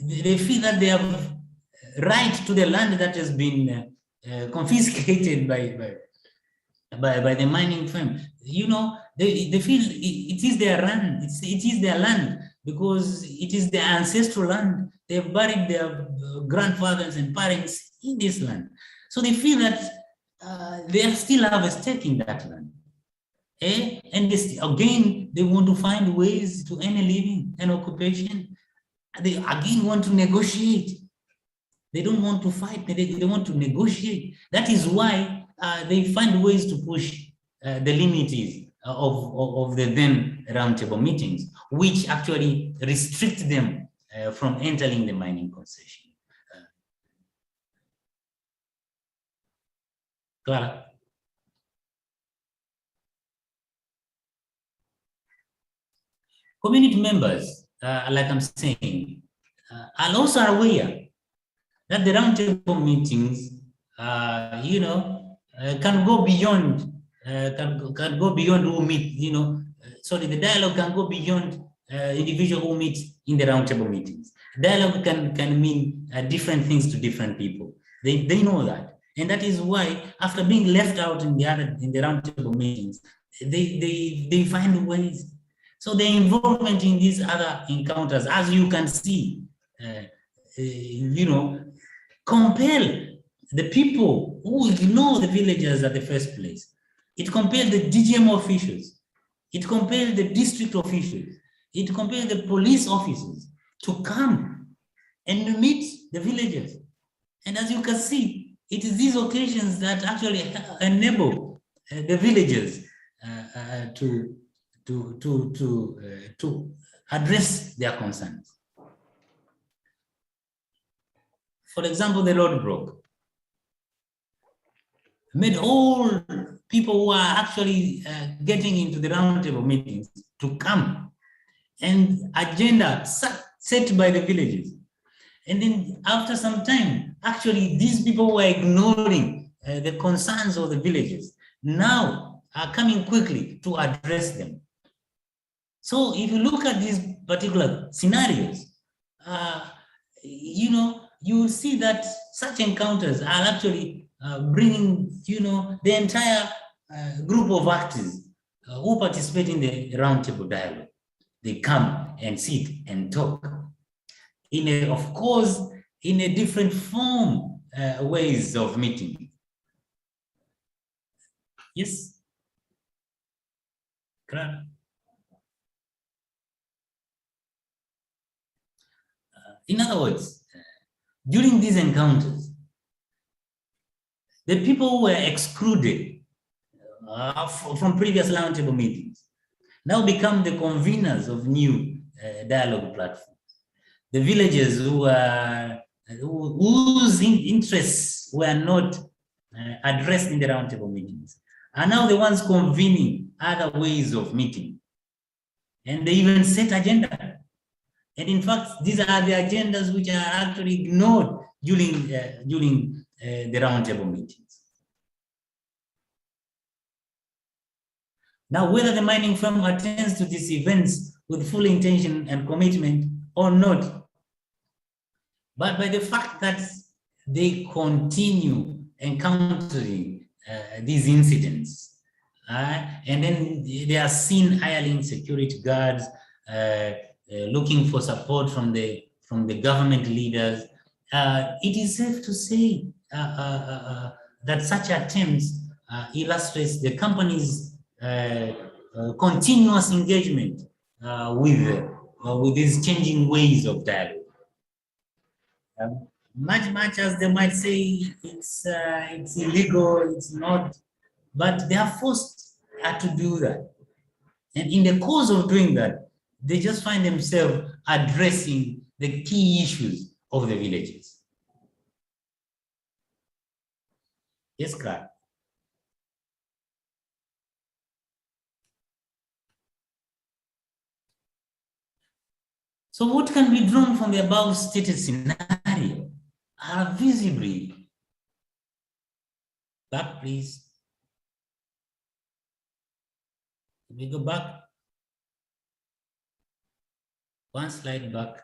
C: They feel that they have right to the land that has been confiscated by the mining firm. They feel it is their land. It is their land because it is their ancestral land. They've buried their grandfathers and parents in this land. So they feel that they still have a stake in that land. And again, they want to find ways to earn a living, an occupation. They again want to negotiate. They don't want to fight, they want to negotiate. That is why they find ways to push the limits of the then roundtable meetings, which actually restrict them from entering the mining concession. Clara? Community members, like I'm saying, are also aware that the roundtable meetings, can go beyond, can go beyond who meet, the dialogue can go beyond individual who meet in the roundtable meetings. Dialogue can mean different things to different people. They know that. And that is why, after being left out in the roundtable meetings, they find ways. So the involvement in these other encounters, as you can see, compel the people who ignore the villagers at the first place. It compelled the DGM officials. It compelled the district officials. It compelled the police officers to come and meet the villagers. And as you can see, it is these occasions that actually enable the villagers to address their concerns. For example, the road broke. Made all people who are actually getting into the roundtable meetings to come, and agenda set by the villages. And then after some time, actually these people who are ignoring the concerns of the villages now are coming quickly to address them. So if you look at these particular scenarios, you will see that such encounters are actually bringing, the entire group of actors who participate in the roundtable dialogue. They come and sit and talk of course, in a different form, ways of meeting. Yes? Clara? In other words, during these encounters, the people who were excluded from previous roundtable meetings now become the conveners of new dialogue platforms. The villagers whose interests were not addressed in the roundtable meetings are now the ones convening other ways of meeting. And they even set agenda. And in fact, these are the agendas which are actually ignored during the roundtable meetings. Now, whether the mining firm attends to these events with full intention and commitment or not, but by the fact that they continue encountering these incidents, and then they are seen hiring security guards, looking for support from the government leaders, it is safe to say that such attempts illustrates the company's continuous engagement with these changing ways of dialogue. Much as they might say it's illegal, it's not, but they are forced to do that. And in the course of doing that, they just find themselves addressing the key issues of the villages. Yes, Clara. So what can be drawn from the above stated scenario are visibly, back please. Let me go back. One slide back.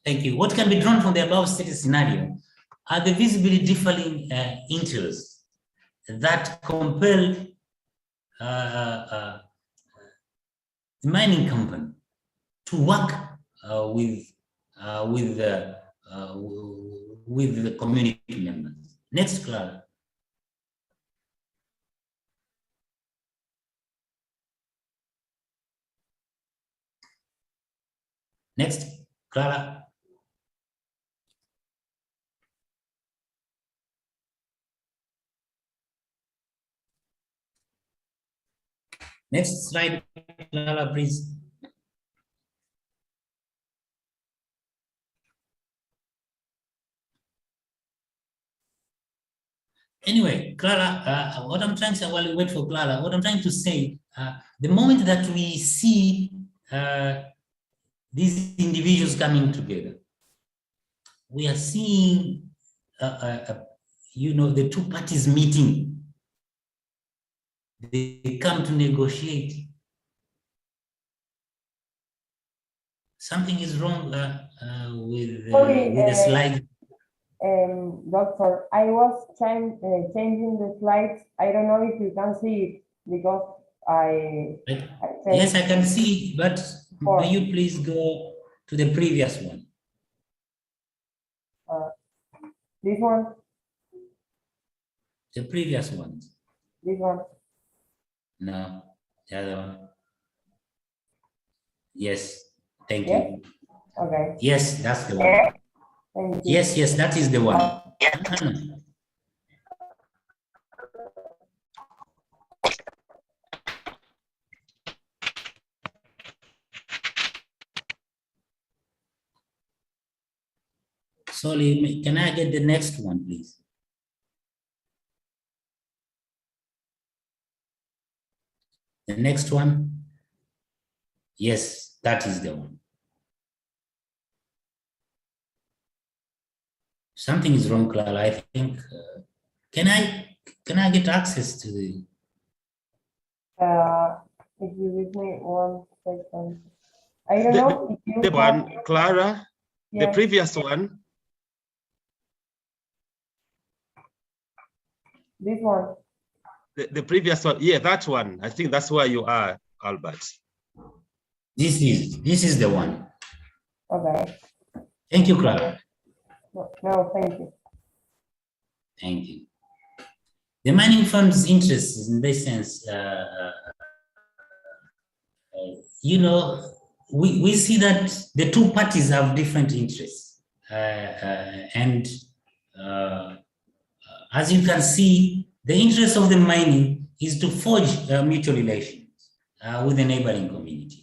C: Thank you. What can be drawn from the above stated scenario are the visibly differing interests that compel the mining company to work with the community members. Next, Clara. Next, Clara. Next slide, Clara, please. Anyway, Clara, what I'm trying to say, while we wait for Clara, what I'm trying to say, the moment that we see these individuals coming together, we are seeing, the two parties meeting. They come to negotiate. Something is wrong with the slide.
B: Doctor, I was changing the slides. I don't know if you can see it because I
C: Yes, I can see, but may you please go to the previous one?
B: This one?
C: The previous one.
B: This one?
C: No, the other one. Yes, thank
B: Yes?
C: you.
B: Okay.
C: Yes, that's the one.
B: Thank you.
C: Yes, yes, that is the one. Sorry, can I get the next one, please? The next one? Yes, that is the one. Something is wrong, Clara. I think. Can I get access to the?
B: If you give me 1 second. I don't know if you
A: the one, Clara,
B: yes.
A: the previous one.
B: This one.
A: The previous one, yeah, that one. I think that's where you are, Albert.
C: This is the one.
B: Okay.
C: Thank you, Clara.
B: No, thank you.
C: Thank you. The mining firm's interest is in this sense, we see that the two parties have different interests. And as you can see, the interest of the mining is to forge mutual relations with the neighboring communities.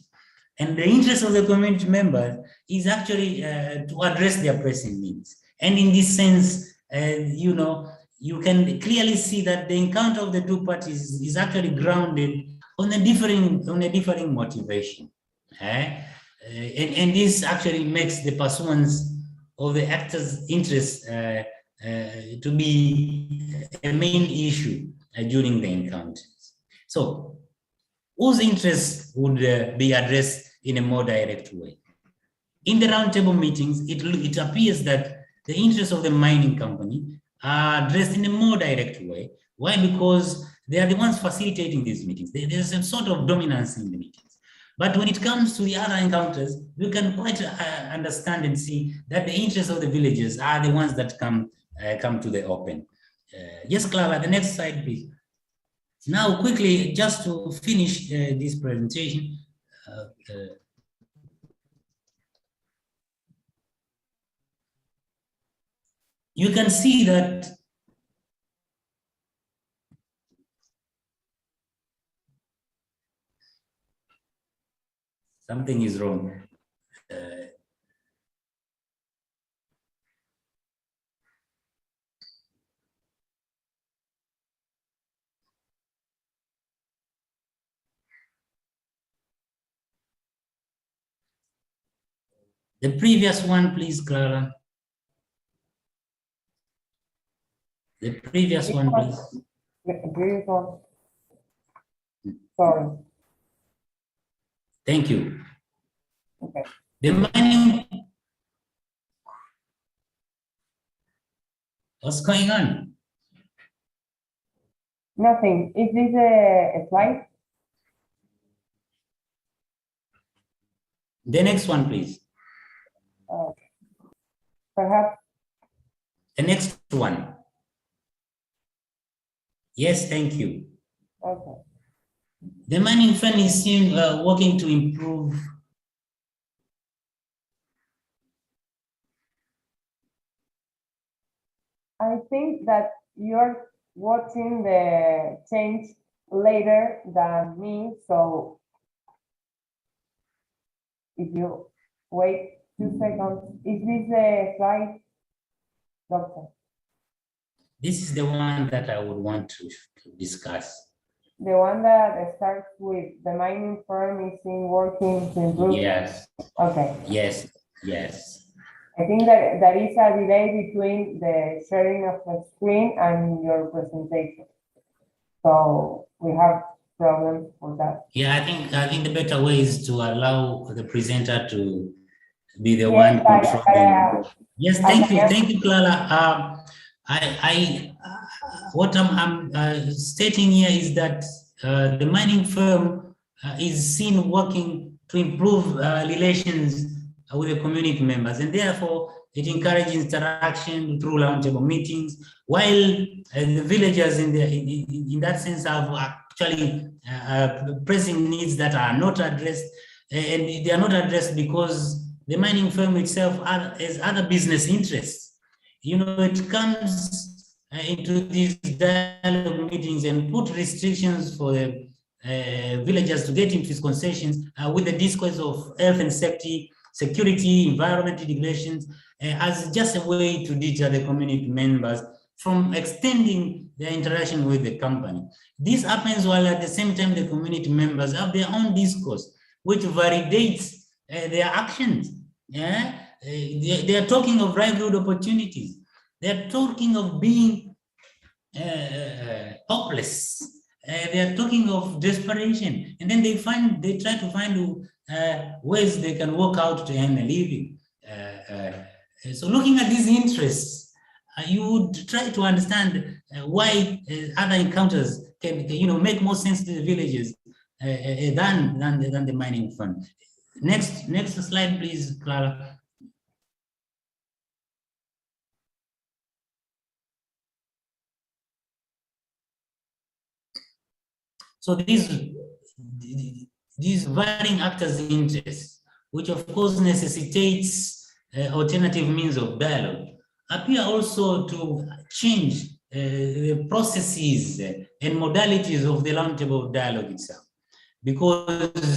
C: And the interest of the community members is actually to address their pressing needs. And in this sense, you can clearly see that the encounter of the two parties is actually grounded on a differing motivation. And this actually makes the pursuance of the actors' interests to be a main issue during the encounters. So, whose interests would be addressed in a more direct way? In the roundtable meetings, it appears that the interests of the mining company are addressed in a more direct way. Why? Because they are the ones facilitating these meetings. There's some sort of dominance in the meetings. But when it comes to the other encounters, we can quite understand and see that the interests of the villagers are the ones that come to the open. Yes, Clara, the next slide, please. Now, quickly, just to finish this presentation, you can see that something is wrong. The previous one, please, Clara. The previous one, please.
B: The previous one. Sorry.
C: Thank you.
B: Okay.
C: The mining. What's going on?
B: Nothing. Is this a slide?
C: The next one, please.
B: Perhaps.
C: The next one. Yes, thank you.
B: Okay.
C: The mining fund is seen working to improve.
B: I think that you're watching the change later than me, so if you wait 2 seconds, is this the slide, Doctor?
C: This is the one that I would want to discuss.
B: The one that starts with the mining firm is in working to improve?
C: Yes.
B: Okay.
C: Yes, yes.
B: I think that there is a delay between the sharing of the screen and your presentation. So we have problems for that.
C: Yeah, I think the better way is to allow the presenter to be the
B: Yes,
C: one controlling. Yes, thank you, Clara. What I'm stating here is that the mining firm is seen working to improve relations with the community members, and therefore it encourages interaction through roundtable meetings, while the villagers in that sense have actually pressing needs that are not addressed, and they are not addressed because the mining firm itself has other business interests. You know, it comes into these dialogue meetings and put restrictions for the villagers to get into these concessions with the discourse of health and safety, security, environmental regulations, as just a way to deter the community members from extending their interaction with the company. This happens while at the same time the community members have their own discourse, which validates their actions. Yeah, they are talking of livelihood opportunities. They are talking of being hopeless. They are talking of desperation, and then they try to find ways they can work out to earn a living. So, looking at these interests, you would try to understand why other encounters can, make more sense to the villages than the mining fund. Next slide, please, Clara. So these varying actors' interests, which of course necessitates alternative means of dialogue, appear also to change the processes and modalities of the roundtable dialogue itself. Because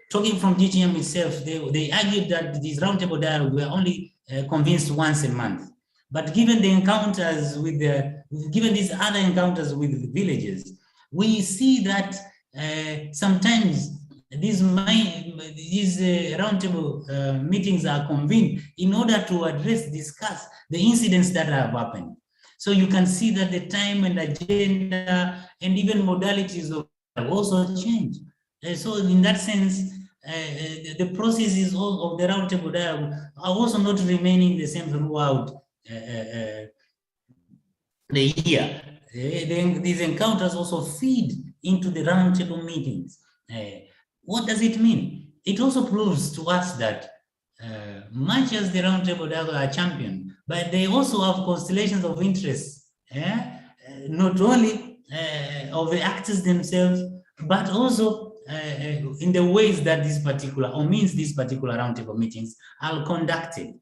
C: talking from GTM itself, they argued that these roundtable dialogue were only convenes once a month. But given the encounters with given these other encounters with the villages, we see that sometimes these roundtable meetings are convened in order to discuss the incidents that have happened. So you can see that the time and agenda and even modalities of also change. So in that sense, the processes of the roundtable dialogue are also not remaining the same throughout the year. These encounters also feed into the roundtable meetings. What does it mean? It also proves to us that much as the roundtable dialogue are championed, but they also have constellations of interest, not only of the actors themselves, but also in the ways that these particular roundtable meetings are conducted.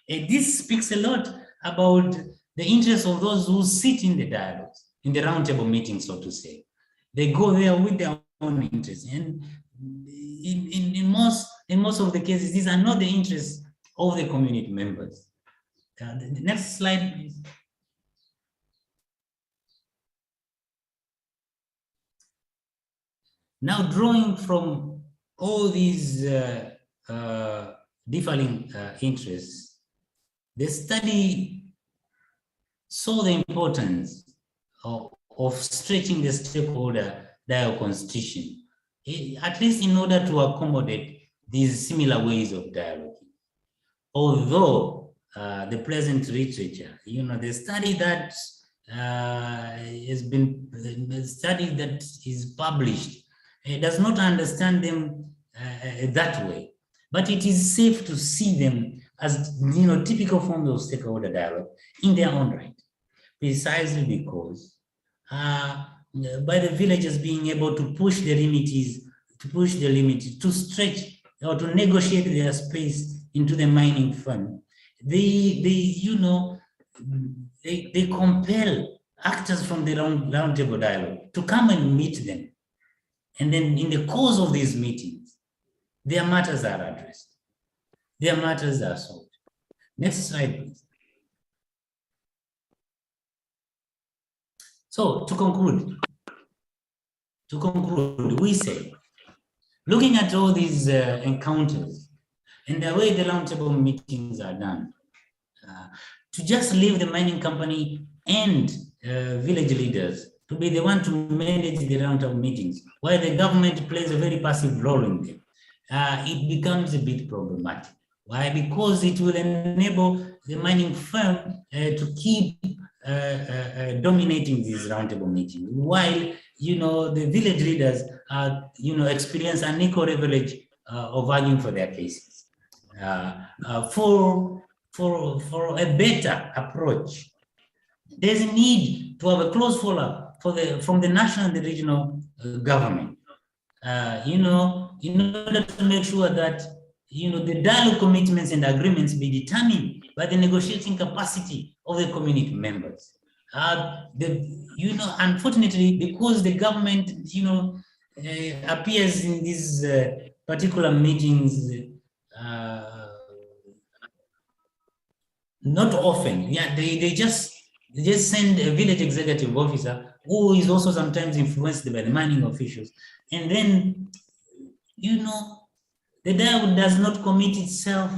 C: This speaks a lot about the interest of those who sit in the dialogues, in the roundtable meetings, so to say. They go there with their own interests, and in most of the cases, these are not the interests of the community members. The next slide, please. Now, drawing from all these differing interests, the study saw the importance of stretching the stakeholder dialogue constitution, at least in order to accommodate these similar ways of dialogue. Although the present literature, the study that has been, the study that is published, does not understand them that way. But it is safe to see them as typical forms of stakeholder dialogue in their own right, precisely because by the villagers being able to push the limits, to stretch or to negotiate their space into the mining firm, they compel actors from the roundtable dialogue to come and meet them. And then in the course of these meetings, their matters are addressed. Their matters are solved. Next slide, please. So to conclude, we say, looking at all these encounters and the way the roundtable meetings are done, to just leave the mining company and village leaders to be the one to manage the roundtable meetings, while the government plays a very passive role in them, it becomes a bit problematic. Why? Because it will enable the mining firm to keep dominating these roundtable meetings, while the village leaders experience an equal privilege of arguing for their cases. For a better approach, there's a need to have a close follow-up from the national and the regional government, in order to make sure that the dialogue commitments and agreements be determined by the negotiating capacity of the community members. Unfortunately, because the government, appears in these particular meetings not often. Yeah, they just send a village executive officer who is also sometimes influenced by the mining officials, and then the dialogue does not commit itself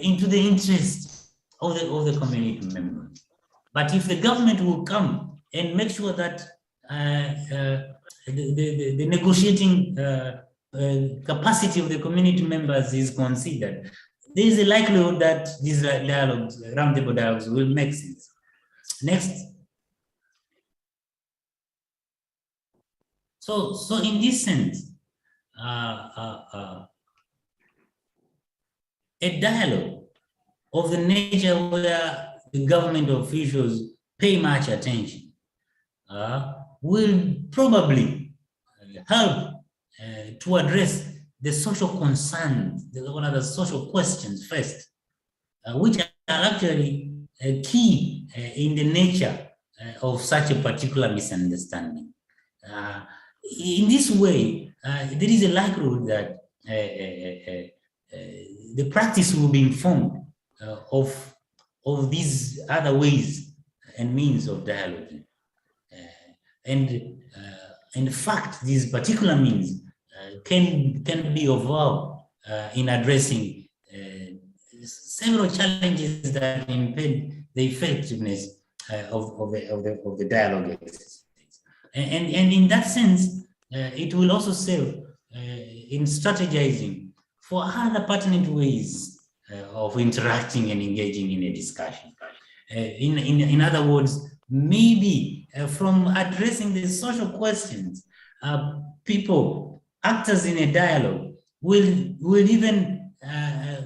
C: into the interest of the community members. But if the government will come and make sure that the negotiating capacity of the community members is considered, there is a likelihood that these dialogues, roundtable dialogues, will make sense. Next. So in this sense, a dialogue of the nature where the government officials pay much attention will probably help to address the social concerns, the social questions first, which are actually key in the nature of such a particular misunderstanding. In this way, there is a likelihood that the practice will be informed of these other ways and means of dialogue. And in fact, these particular means can be of help in addressing several challenges that impede the effectiveness of the dialogue exercise. And in that sense, it will also serve in strategizing for other pertinent ways of interacting and engaging in a discussion. In other words, maybe from addressing the social questions, actors in a dialogue will even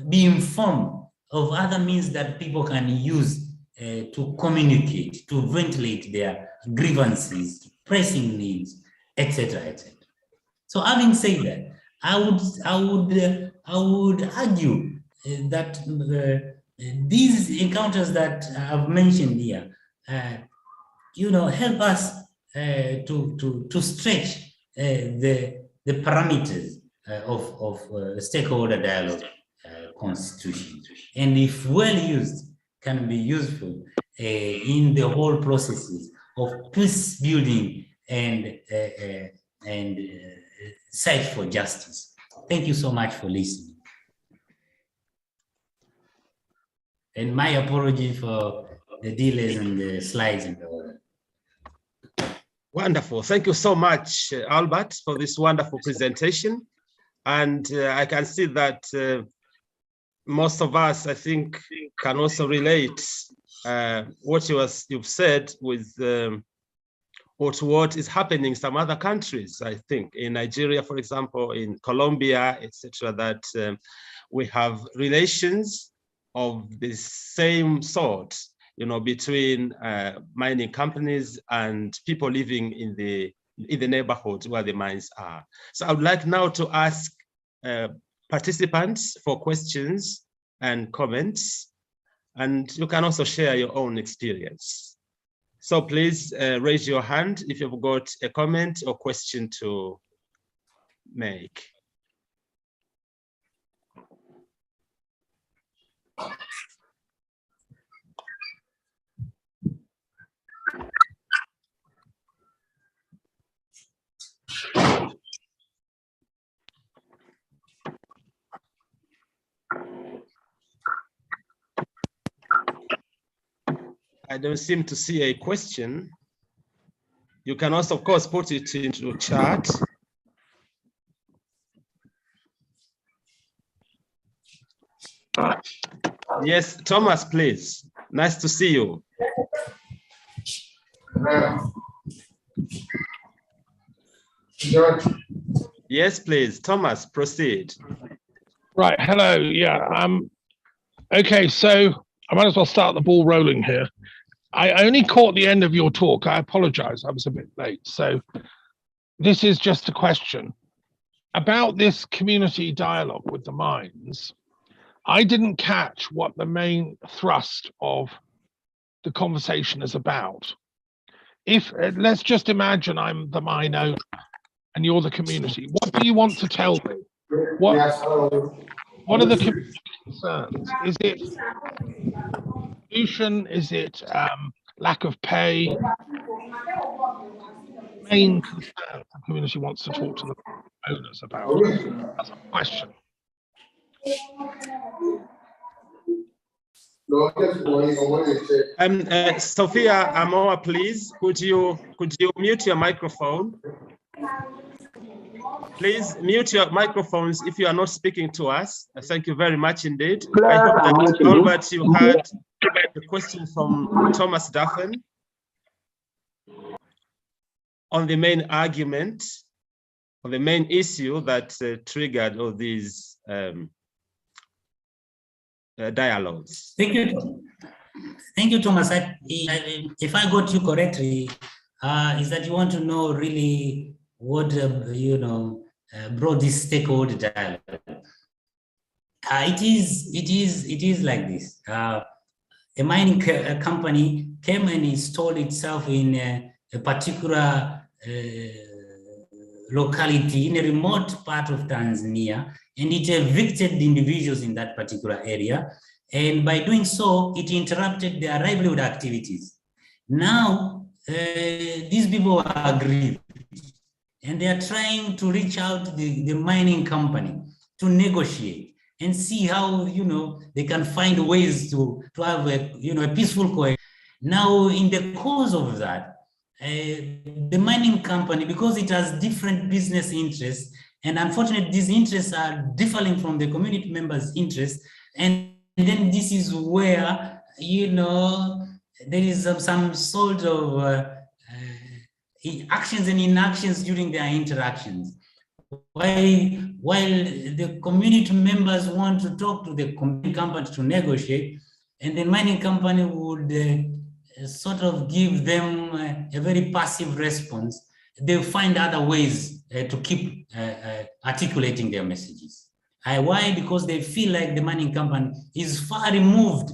C: be informed of other means that people can use to communicate, to ventilate their grievances, pressing needs, etc., etc. So, having said that, I would argue that these encounters that I've mentioned here, help us to stretch the parameters of stakeholder dialogue constitution, and if well used, can be useful in the whole processes of peace building and search for justice. thank you so much for listening. And my apology for the delays and the slides and all that.
A: Wonderful. Thank you so much, Albert, for this wonderful presentation. And I can see that most of us, I think, can also relate what you've said with what is happening in some other countries. I think in Nigeria, for example, in Colombia, etc., that we have relations of the same sort, between mining companies and people living in the neighborhoods where the mines are. So I would like now to ask participants for questions and comments, and you can also share your own experience. So please raise your hand if you've got a comment or question to make. I don't seem to see a question. You can also, of course, put it into chat. Yes, Thomas, please. Nice to see you. Yes, please. Thomas, proceed.
D: Right. Hello. Yeah. Okay. So I might as well start the ball rolling here. I only caught the end of your talk. I apologize. I was a bit late. So this is just a question about this community dialogue with the mines. I didn't catch what the main thrust of the conversation is about. If let's just imagine I'm the mine owner and you're the community. What do you want to tell me? What are the community concerns? Is it pollution? Is it lack of pay? Main concern the community wants to talk to the owners about. That's a question.
A: Sophia Amoa, please, could you mute your microphone? Please mute your microphones if you are not speaking to us. Thank you very much indeed. I hope that, Albert, you had a question from Thomas Duffin on the main argument, or the main issue that triggered all these dialogues.
C: Thank you, Thomas. If I got you correctly, is that you want to know really what brought this stakeholder dialogue? It is like this. A mining company came and installed itself in a particular locality in a remote part of Tanzania, and it evicted the individuals in that particular area. And by doing so, it interrupted their livelihood activities. Now, these people are aggrieved, and they are trying to reach out to the mining company to negotiate and see how they can find ways to have a peaceful coexistence. Now, in the course of that, the mining company, because it has different business interests, and unfortunately these interests are differing from the community members' interests, and then this is where there is some sort of actions and inactions during their interactions. While the community members want to talk to the company to negotiate, and the mining company would sort of give them a very passive response, they'll find other ways to keep articulating their messages. Why? Because they feel like the mining company is far removed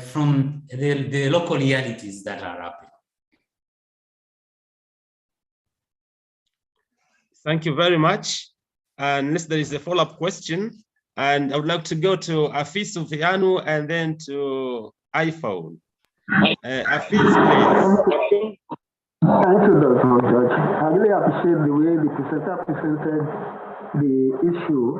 C: from the local realities that are happening.
A: Thank you very much. Unless there is a follow-up question, and I would like to go to Afis Ufianu and then to iPhone. Afis, please.
E: Thank you, Dr. George. I really appreciate the way the presenter presented the issue,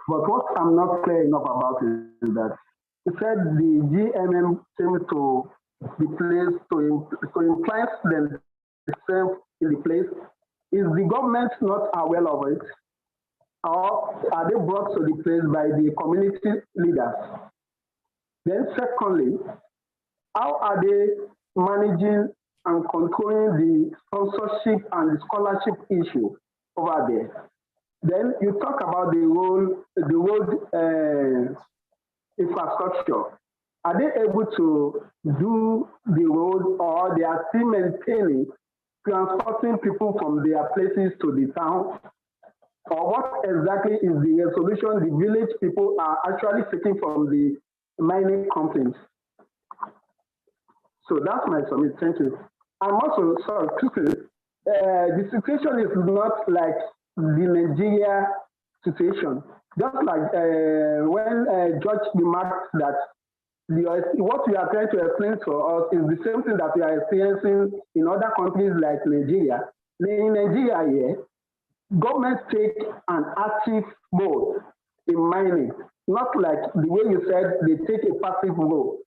E: but what I'm not clear enough about is that he said the GMM seems to be placed to imply themselves in the place. Is the government not aware of it? Or are they brought to the place by the community leaders? Then secondly, how are they managing and controlling the sponsorship and the scholarship issue over there? Then you talk about the road infrastructure. Are they able to do the road, or they are still maintaining transporting people from their places to the town? Or what exactly is the solution the village people are actually seeking from the mining companies? So that's my submit. Thank you. I'm also sorry, quickly. The situation is not like the Nigeria situation. Just like when George remarked that what we are trying to explain to us is the same thing that we are experiencing in other countries like Nigeria. In Nigeria, yeah, governments take an active role in mining, not like the way you said they take a passive role.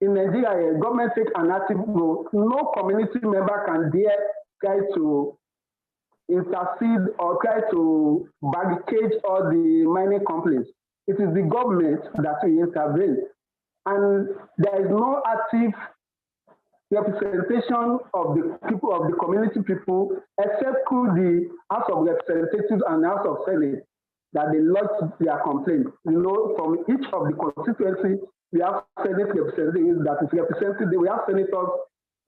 E: In Nigeria, yeah, government take an active role. No community member can dare try to intercede or try to barricade all the mining companies. It is the government that will intervene. And there is no active representation of the people, of the community people, except through the House of Representatives and House of Senate, that they lodge their complaint. You know, from each of the constituencies, we have Senate representatives that is representing them. We have senators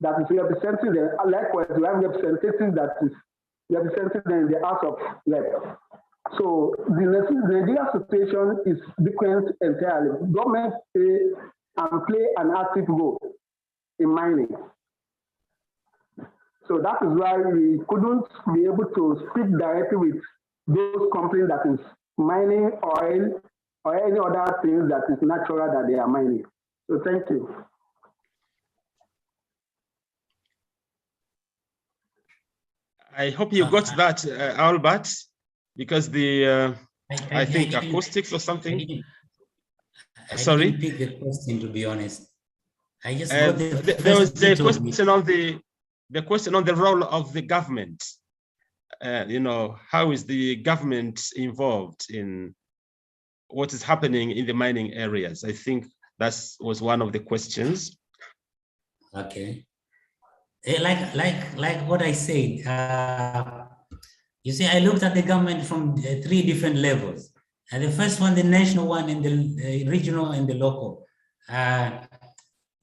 E: that is representing them. Likewise, we have representatives that is representing them in the House of Reps. So the Nigeria situation is different entirely. Government play an active role in mining. So that is why we couldn't be able to speak directly with those companies that is mining oil or any other things that is natural that they are mining. So thank you.
A: I hope you got that, Albert, because the I think acoustics or something. Sorry.
C: I didn't pick the question, to be honest. I just got
A: there was the question on the question on the role of the government. You know, how is the government involved in what is happening in the mining areas? I think that was one of the questions.
C: Okay. Like what I said, you see, I looked at the government from 3 different levels. And the first one, the national one, and the regional and the local.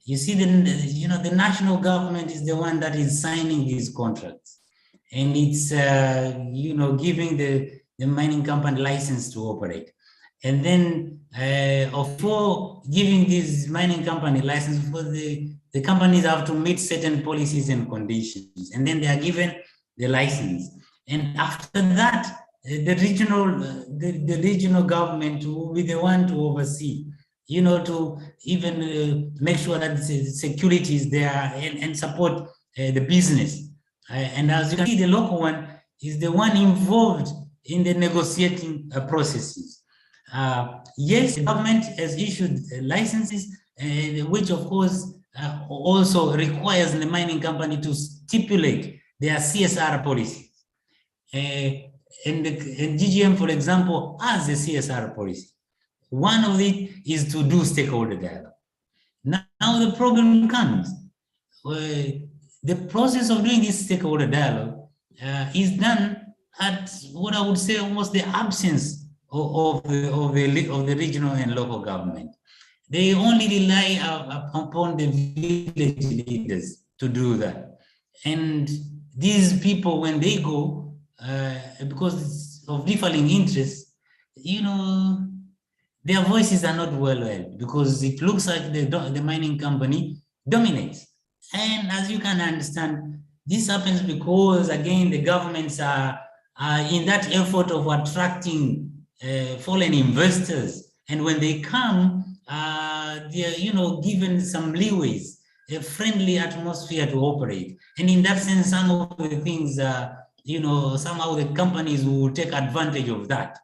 C: You see, the national government is the one that is signing these contracts, and it's giving the mining company license to operate. And then, for giving this mining company license, for the companies have to meet certain policies and conditions, and then they are given the license. And after that, the regional government will be the one to oversee, to even make sure that security is there and support the business. And as you can see, the local one is the one involved in the negotiating processes. Yes, the government has issued licenses, which of course also requires the mining company to stipulate their CSR policies. And GGM, for example, has a CSR policy. One of it is to do stakeholder dialogue. Now the problem comes. The process of doing this stakeholder dialogue is done at what I would say almost the absence of the regional and local government. They only rely upon the village leaders to do that. And these people, when they go, because of differing interests, their voices are not well heard, because it looks like the mining company dominates. And as you can understand, this happens because, again, the governments are in that effort of attracting foreign investors. And when they come, they are, given some leeways, a friendly atmosphere to operate. And in that sense, some of the things somehow the companies will take advantage of that.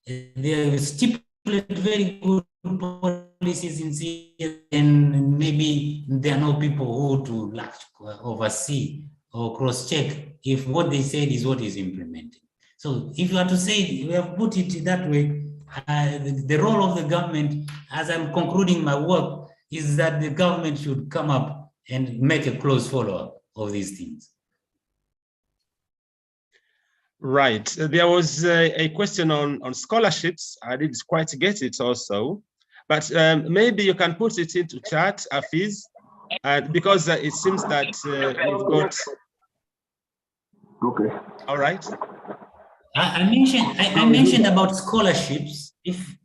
C: They stipulate very good policies in CS, and maybe there are no people who to oversee or cross-check if what they said is what is implemented. So if you are to say, we have put it that way, the role of the government, as I'm concluding my work, is that the government should come up and make a close follow-up of these things.
A: Right. There was a question on scholarships. I didn't quite get it also, but maybe you can put it into chat, Afiz, because it seems that we've got.
E: Okay.
A: All right.
C: I mentioned about scholarships. If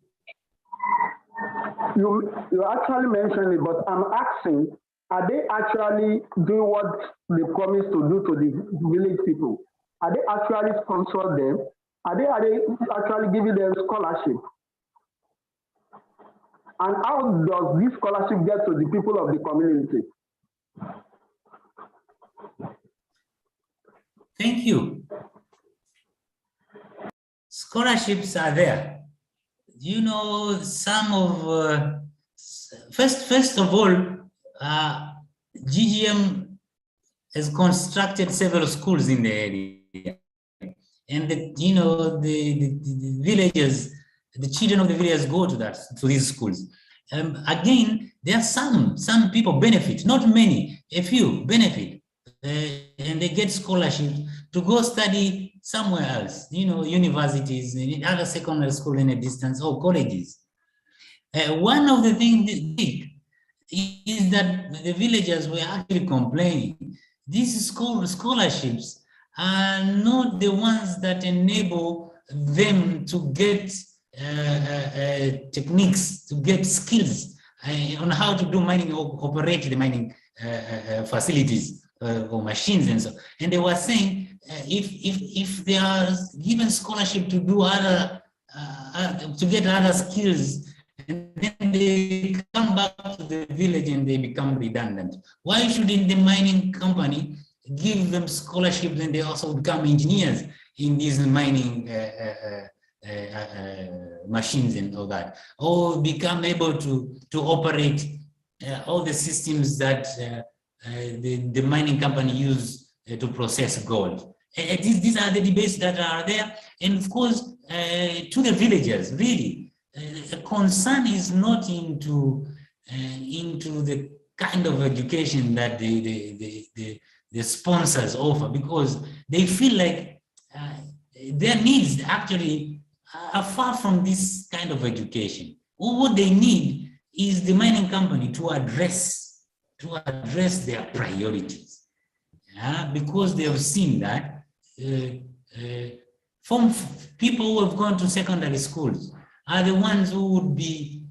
E: you actually mentioned it, but I'm asking, are they actually doing what they promised to do to the village people? Are they actually sponsor them? Are they actually giving them scholarship? And how does this scholarship get to the people of the community?
C: Thank you. Scholarships are there. Some of first of all, GGM has constructed several schools in the area, and the villagers, the children of the villagers go to these schools. Again, there are some people benefit, not many, a few benefit, and they get scholarships to go study somewhere else, universities, in other secondary school in a distance, or colleges. One of the things is that the villagers were actually complaining. These scholarships are not the ones that enable them to get techniques, to get skills on how to do mining or operate the mining facilities or machines and so. And they were saying if they are given scholarship to do other to get other skills, and then they come back to the village and they become redundant. Why shouldn't the mining company give them scholarships and they also become engineers in these mining machines and all that, or become able to operate all the systems that the mining company use to process gold? These are the debates that are there, and of course, to the villagers, really. The concern is not into the kind of education that the sponsors offer, because they feel like their needs actually are far from this kind of education. What they need is the mining company to address their priorities, because they have seen that from people who have gone to secondary schools are the ones who would be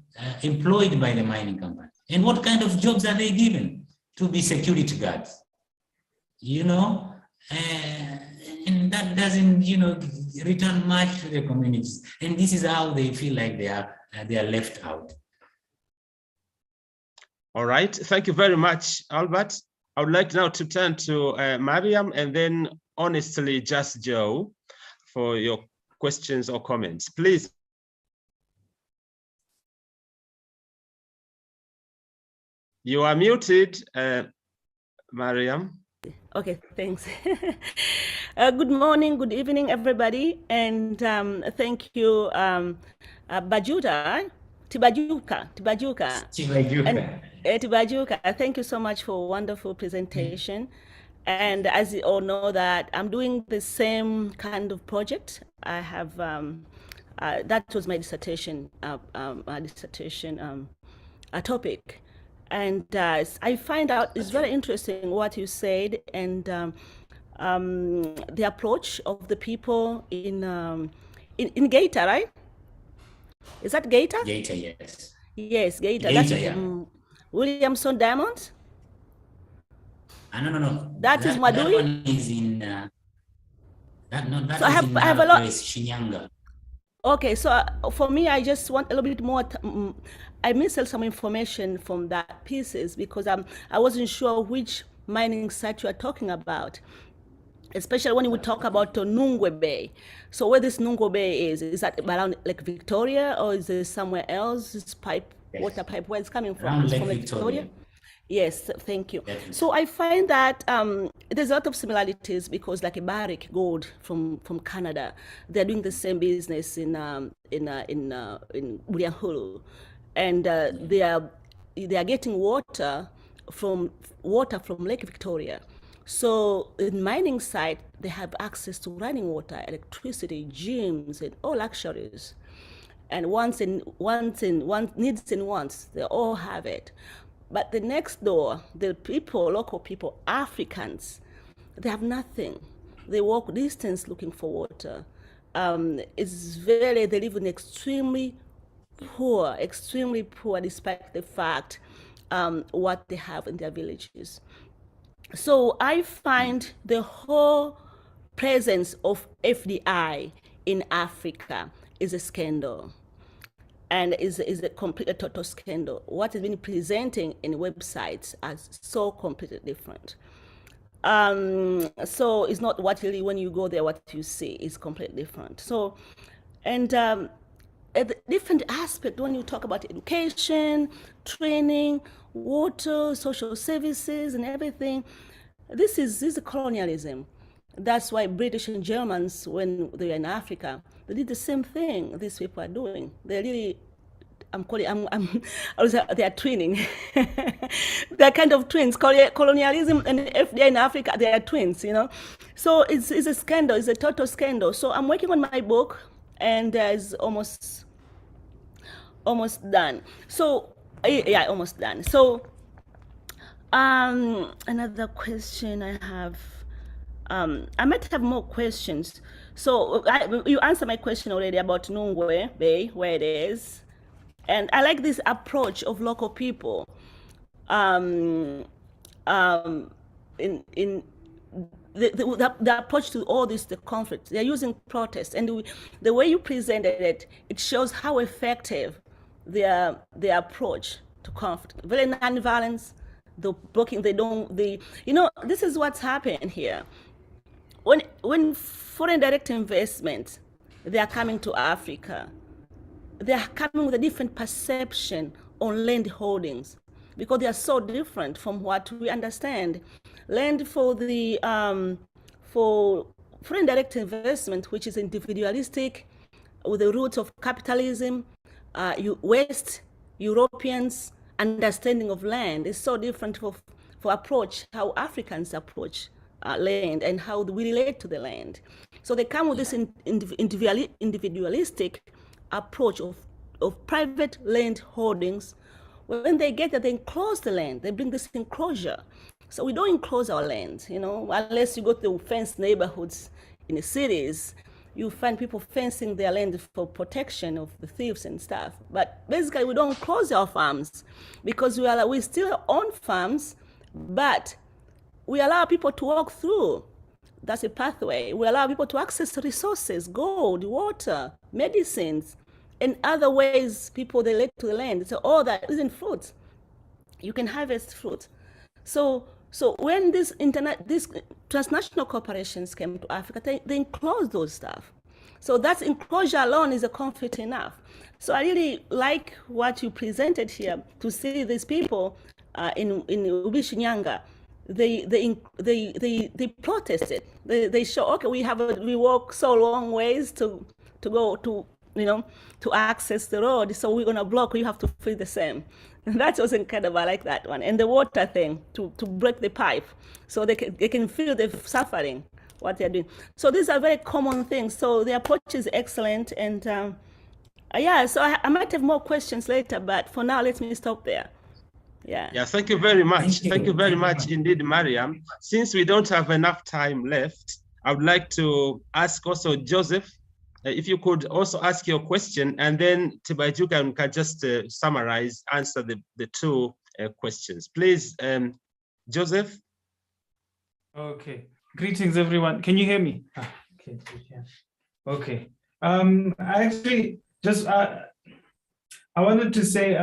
C: employed by the mining company. And what kind of jobs are they given? To be security guards, and that doesn't, return much to the communities. And this is how they feel like they are left out.
A: All right, thank you very much, Albert. I would like now to turn to Mariam, and then honestly, just Joe, for your questions or comments, please. You are muted, Mariam.
F: Okay, thanks. Good morning, good evening, everybody, and thank you, Tibaijuka. Thank you so much for a wonderful presentation. And as you all know, that I'm doing the same kind of project. I have that was my dissertation, topic. And I find out it's very interesting what you said, and the approach of the people in Geita, right? Is that Geita?
C: Geita, yes.
F: Yes, Geita.
C: Geita,
F: That's
C: yeah.
F: Williamson Diamond?
C: No.
F: That is Madui?
C: That one is in
F: So I have a lot.
C: Shinyanga.
F: Okay, so for me, I just want a little bit more. I missed some information from that pieces because I wasn't sure which mining site you are talking about. especially when we talk about Nungwe Bay. So where this Nungwe Bay is that around Lake Victoria, or is it somewhere else? This pipe,
C: Yes.
F: water pipe, where it's coming from?
C: Around
F: It's
C: Lake
F: from Lake
C: Victoria.
F: Yes, thank you.
C: Definitely.
F: So I find that there's a lot of similarities, because like a Barrick Gold from Canada, they're doing the same business in Bulyanhulu, and they are getting water from Lake Victoria. So in mining site, they have access to running water, electricity, gyms, and all luxuries. And wants and needs and wants, they all have it. But the next door, the people, local people, Africans, they have nothing. They walk distance looking for water. They live in extremely poor, despite the fact what they have in their villages. So I find the whole presence of FDI in Africa is a scandal, and is a complete total scandal. What is been presenting in websites as so completely different. So it's not what really, when you go there, what you see is completely different. So, and a different aspect when you talk about education, training, water, social services, and everything. This is colonialism. That's why British and Germans, when they were in Africa, they did the same thing these people are doing. They're really, they are twinning. They're kind of twins. Colonialism and FDI in Africa, they are twins, you know. So it's a scandal. It's a total scandal. So I'm working on my book, and it's almost done. So yeah, almost done. So another question I have. I might have more questions. So you answered my question already about Nungwe Bay, where it is. And I like this approach of local people in the approach to all this, the conflict. They're using protest. And the way you presented it, it shows how effective their approach to conflict. Very non-violence, the blocking, this is what's happened here. When foreign direct investment, they are coming to Africa, they are coming with a different perception on land holdings, because they are so different from what we understand. Land for the for foreign direct investment, which is individualistic, with the roots of capitalism, West Europeans' understanding of land is so different for approach, how Africans approach land and how we relate to the land. So they come with this individualistic approach of private land holdings. When they get there, they enclose the land. They bring this enclosure. So we don't enclose our land, unless you go to fenced neighborhoods in the cities. You find people fencing their land for protection of the thieves and stuff. But basically, we don't close our farms, because we still own farms, but we allow people to walk through. That's a pathway. We allow people to access resources, gold, water, medicines, and other ways people relate to the land. So all that isn't fruit. You can harvest fruit. So when these transnational corporations came to Africa, they enclosed those stuff. So that enclosure alone is a conflict enough. So I really like what you presented here, to see these people in Ubishinyanga. They protested. They show, okay, we walk so long ways to go to access the road, so we're gonna block. You have to feel the same. And that was incredible. I like that one. And the water thing, to break the pipe, so they can feel the suffering what they're doing. So these are very common things. So the approach is excellent. And yeah, so I might have more questions later, but for now, let me stop there. Yeah,
A: thank you very much. Thank you very much indeed, Mariam. Since we don't have enough time left, I would like to ask also Joseph, if you could also ask your question, and then Tibaijuka can just answer the two questions. Please, Joseph.
G: Okay. Greetings, everyone. Can you hear me? Okay. Okay. I actually just I wanted to say,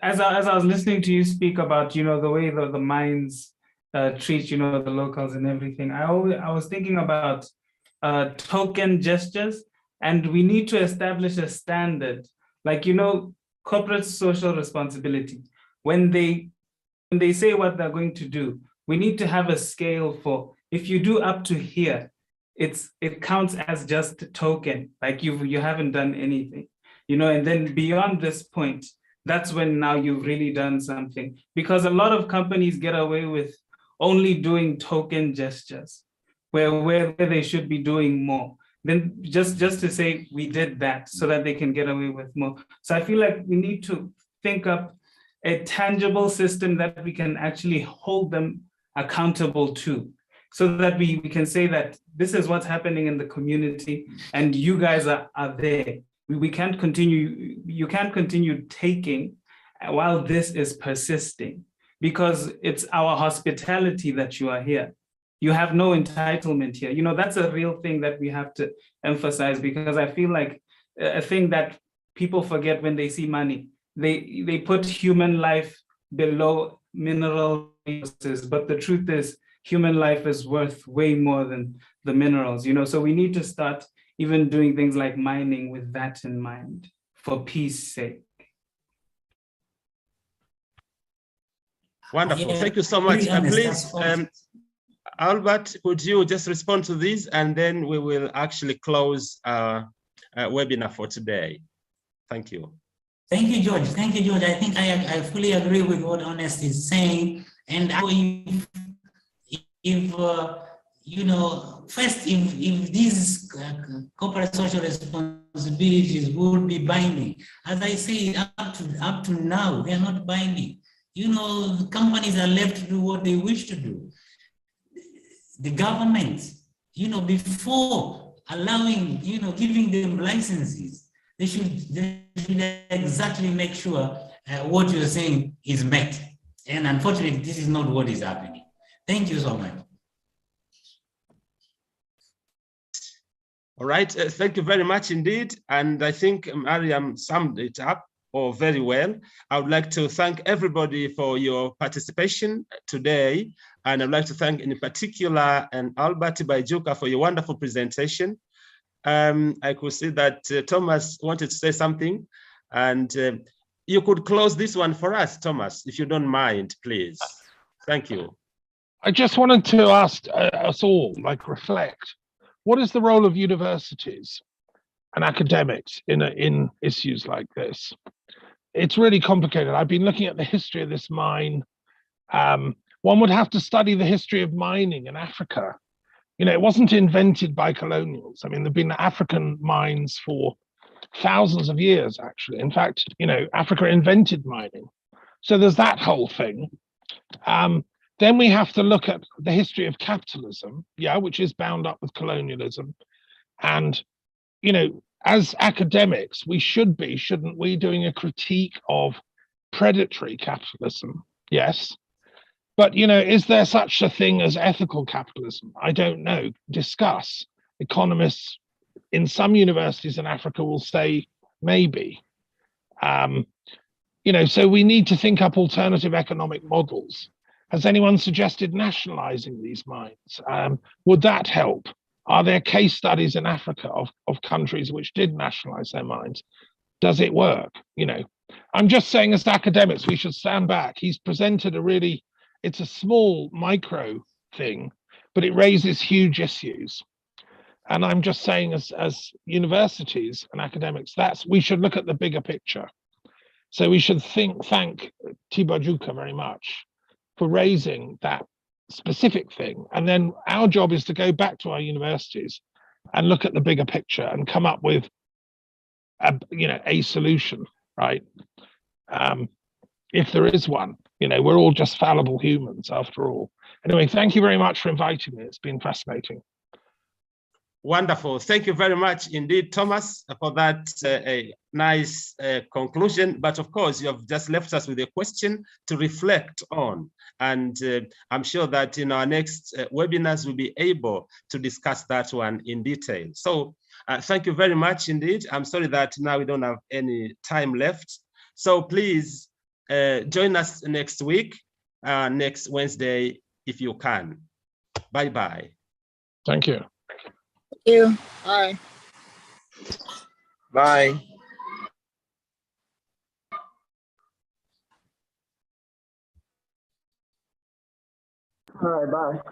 G: as I was listening to you speak about the way the mines treat, the locals and everything. I was thinking about token gestures, and we need to establish a standard, like, corporate social responsibility. When they say what they're going to do, we need to have a scale for, if you do up to here, it counts as just a token, like you haven't done anything, and then beyond this point, that's when now you've really done something. Because a lot of companies get away with only doing token gestures, where they should be doing more. Then just to say we did that so that they can get away with more. So I feel like we need to think up a tangible system that we can actually hold them accountable to, so that we can say that this is what's happening in the community and you guys are there. We can't continue, you can't continue taking while this is persisting, because it's our hospitality that you are here. You have no entitlement here. That's a real thing that we have to emphasize, because I feel like a thing that people forget when they see money, they put human life below mineral resources, but the truth is human life is worth way more than the minerals, so we need to start even doing things like mining with that in mind, for peace sake.
A: Wonderful.
C: Yeah,
A: Thank you so much.
C: really
A: Please, Albert, could you just respond to this, and then we will actually close our webinar for today. Thank you.
C: Thank you, George. Thank you, George. I think I fully agree with what Honest is saying. And first, if these corporate social responsibilities would be binding, as I say, up to now, they are not binding. Companies are left to do what they wish to do. The government, before allowing, giving them licenses, they should exactly make sure what you're saying is met. And unfortunately, this is not what is happening. Thank you so much.
A: All right, thank you very much indeed. And I think Mariam summed it up very well. I would like to thank everybody for your participation today. And I'd like to thank in particular Albert Tibaijuka for your wonderful presentation. I could see that Thomas wanted to say something, and you could close this one for us, Thomas, if you don't mind, please. Thank you.
D: I just wanted to ask us all, reflect. What is the role of universities and academics in issues like this? It's really complicated. I've been looking at the history of this mine. One would have to study the history of mining in Africa. It wasn't invented by colonials. I mean, there've been African mines for thousands of years, actually. In fact, Africa invented mining. So there's that whole thing. Then we have to look at the history of capitalism, which is bound up with colonialism. And, as academics, we should be, shouldn't we, doing a critique of predatory capitalism? Yes. But, is there such a thing as ethical capitalism? I don't know. Discuss. Economists in some universities in Africa will say maybe. So we need to think up alternative economic models. Has anyone suggested nationalizing these mines? Would that help? Are there case studies in Africa of countries which did nationalize their mines? Does it work? I'm just saying, as academics, we should stand back. He's presented it's a small micro thing, but it raises huge issues. And I'm just saying, as universities and academics, we should look at the bigger picture. So we should thank Tibaijuka very much for raising that specific thing. And then our job is to go back to our universities and look at the bigger picture and come up with a solution, right? If there is one. We're all just fallible humans after all. Anyway, thank you very much for inviting me. It's been fascinating.
A: Wonderful. Thank you very much indeed, Thomas, for that nice conclusion. But of course, you have just left us with a question to reflect on. And I'm sure that in our next webinars, we'll be able to discuss that one in detail. So thank you very much indeed. I'm sorry that now we don't have any time left. So please join us next week, next Wednesday if you can. Bye-bye.
D: Thank you.
H: Thank you. Bye.
I: Bye.
E: All right, bye.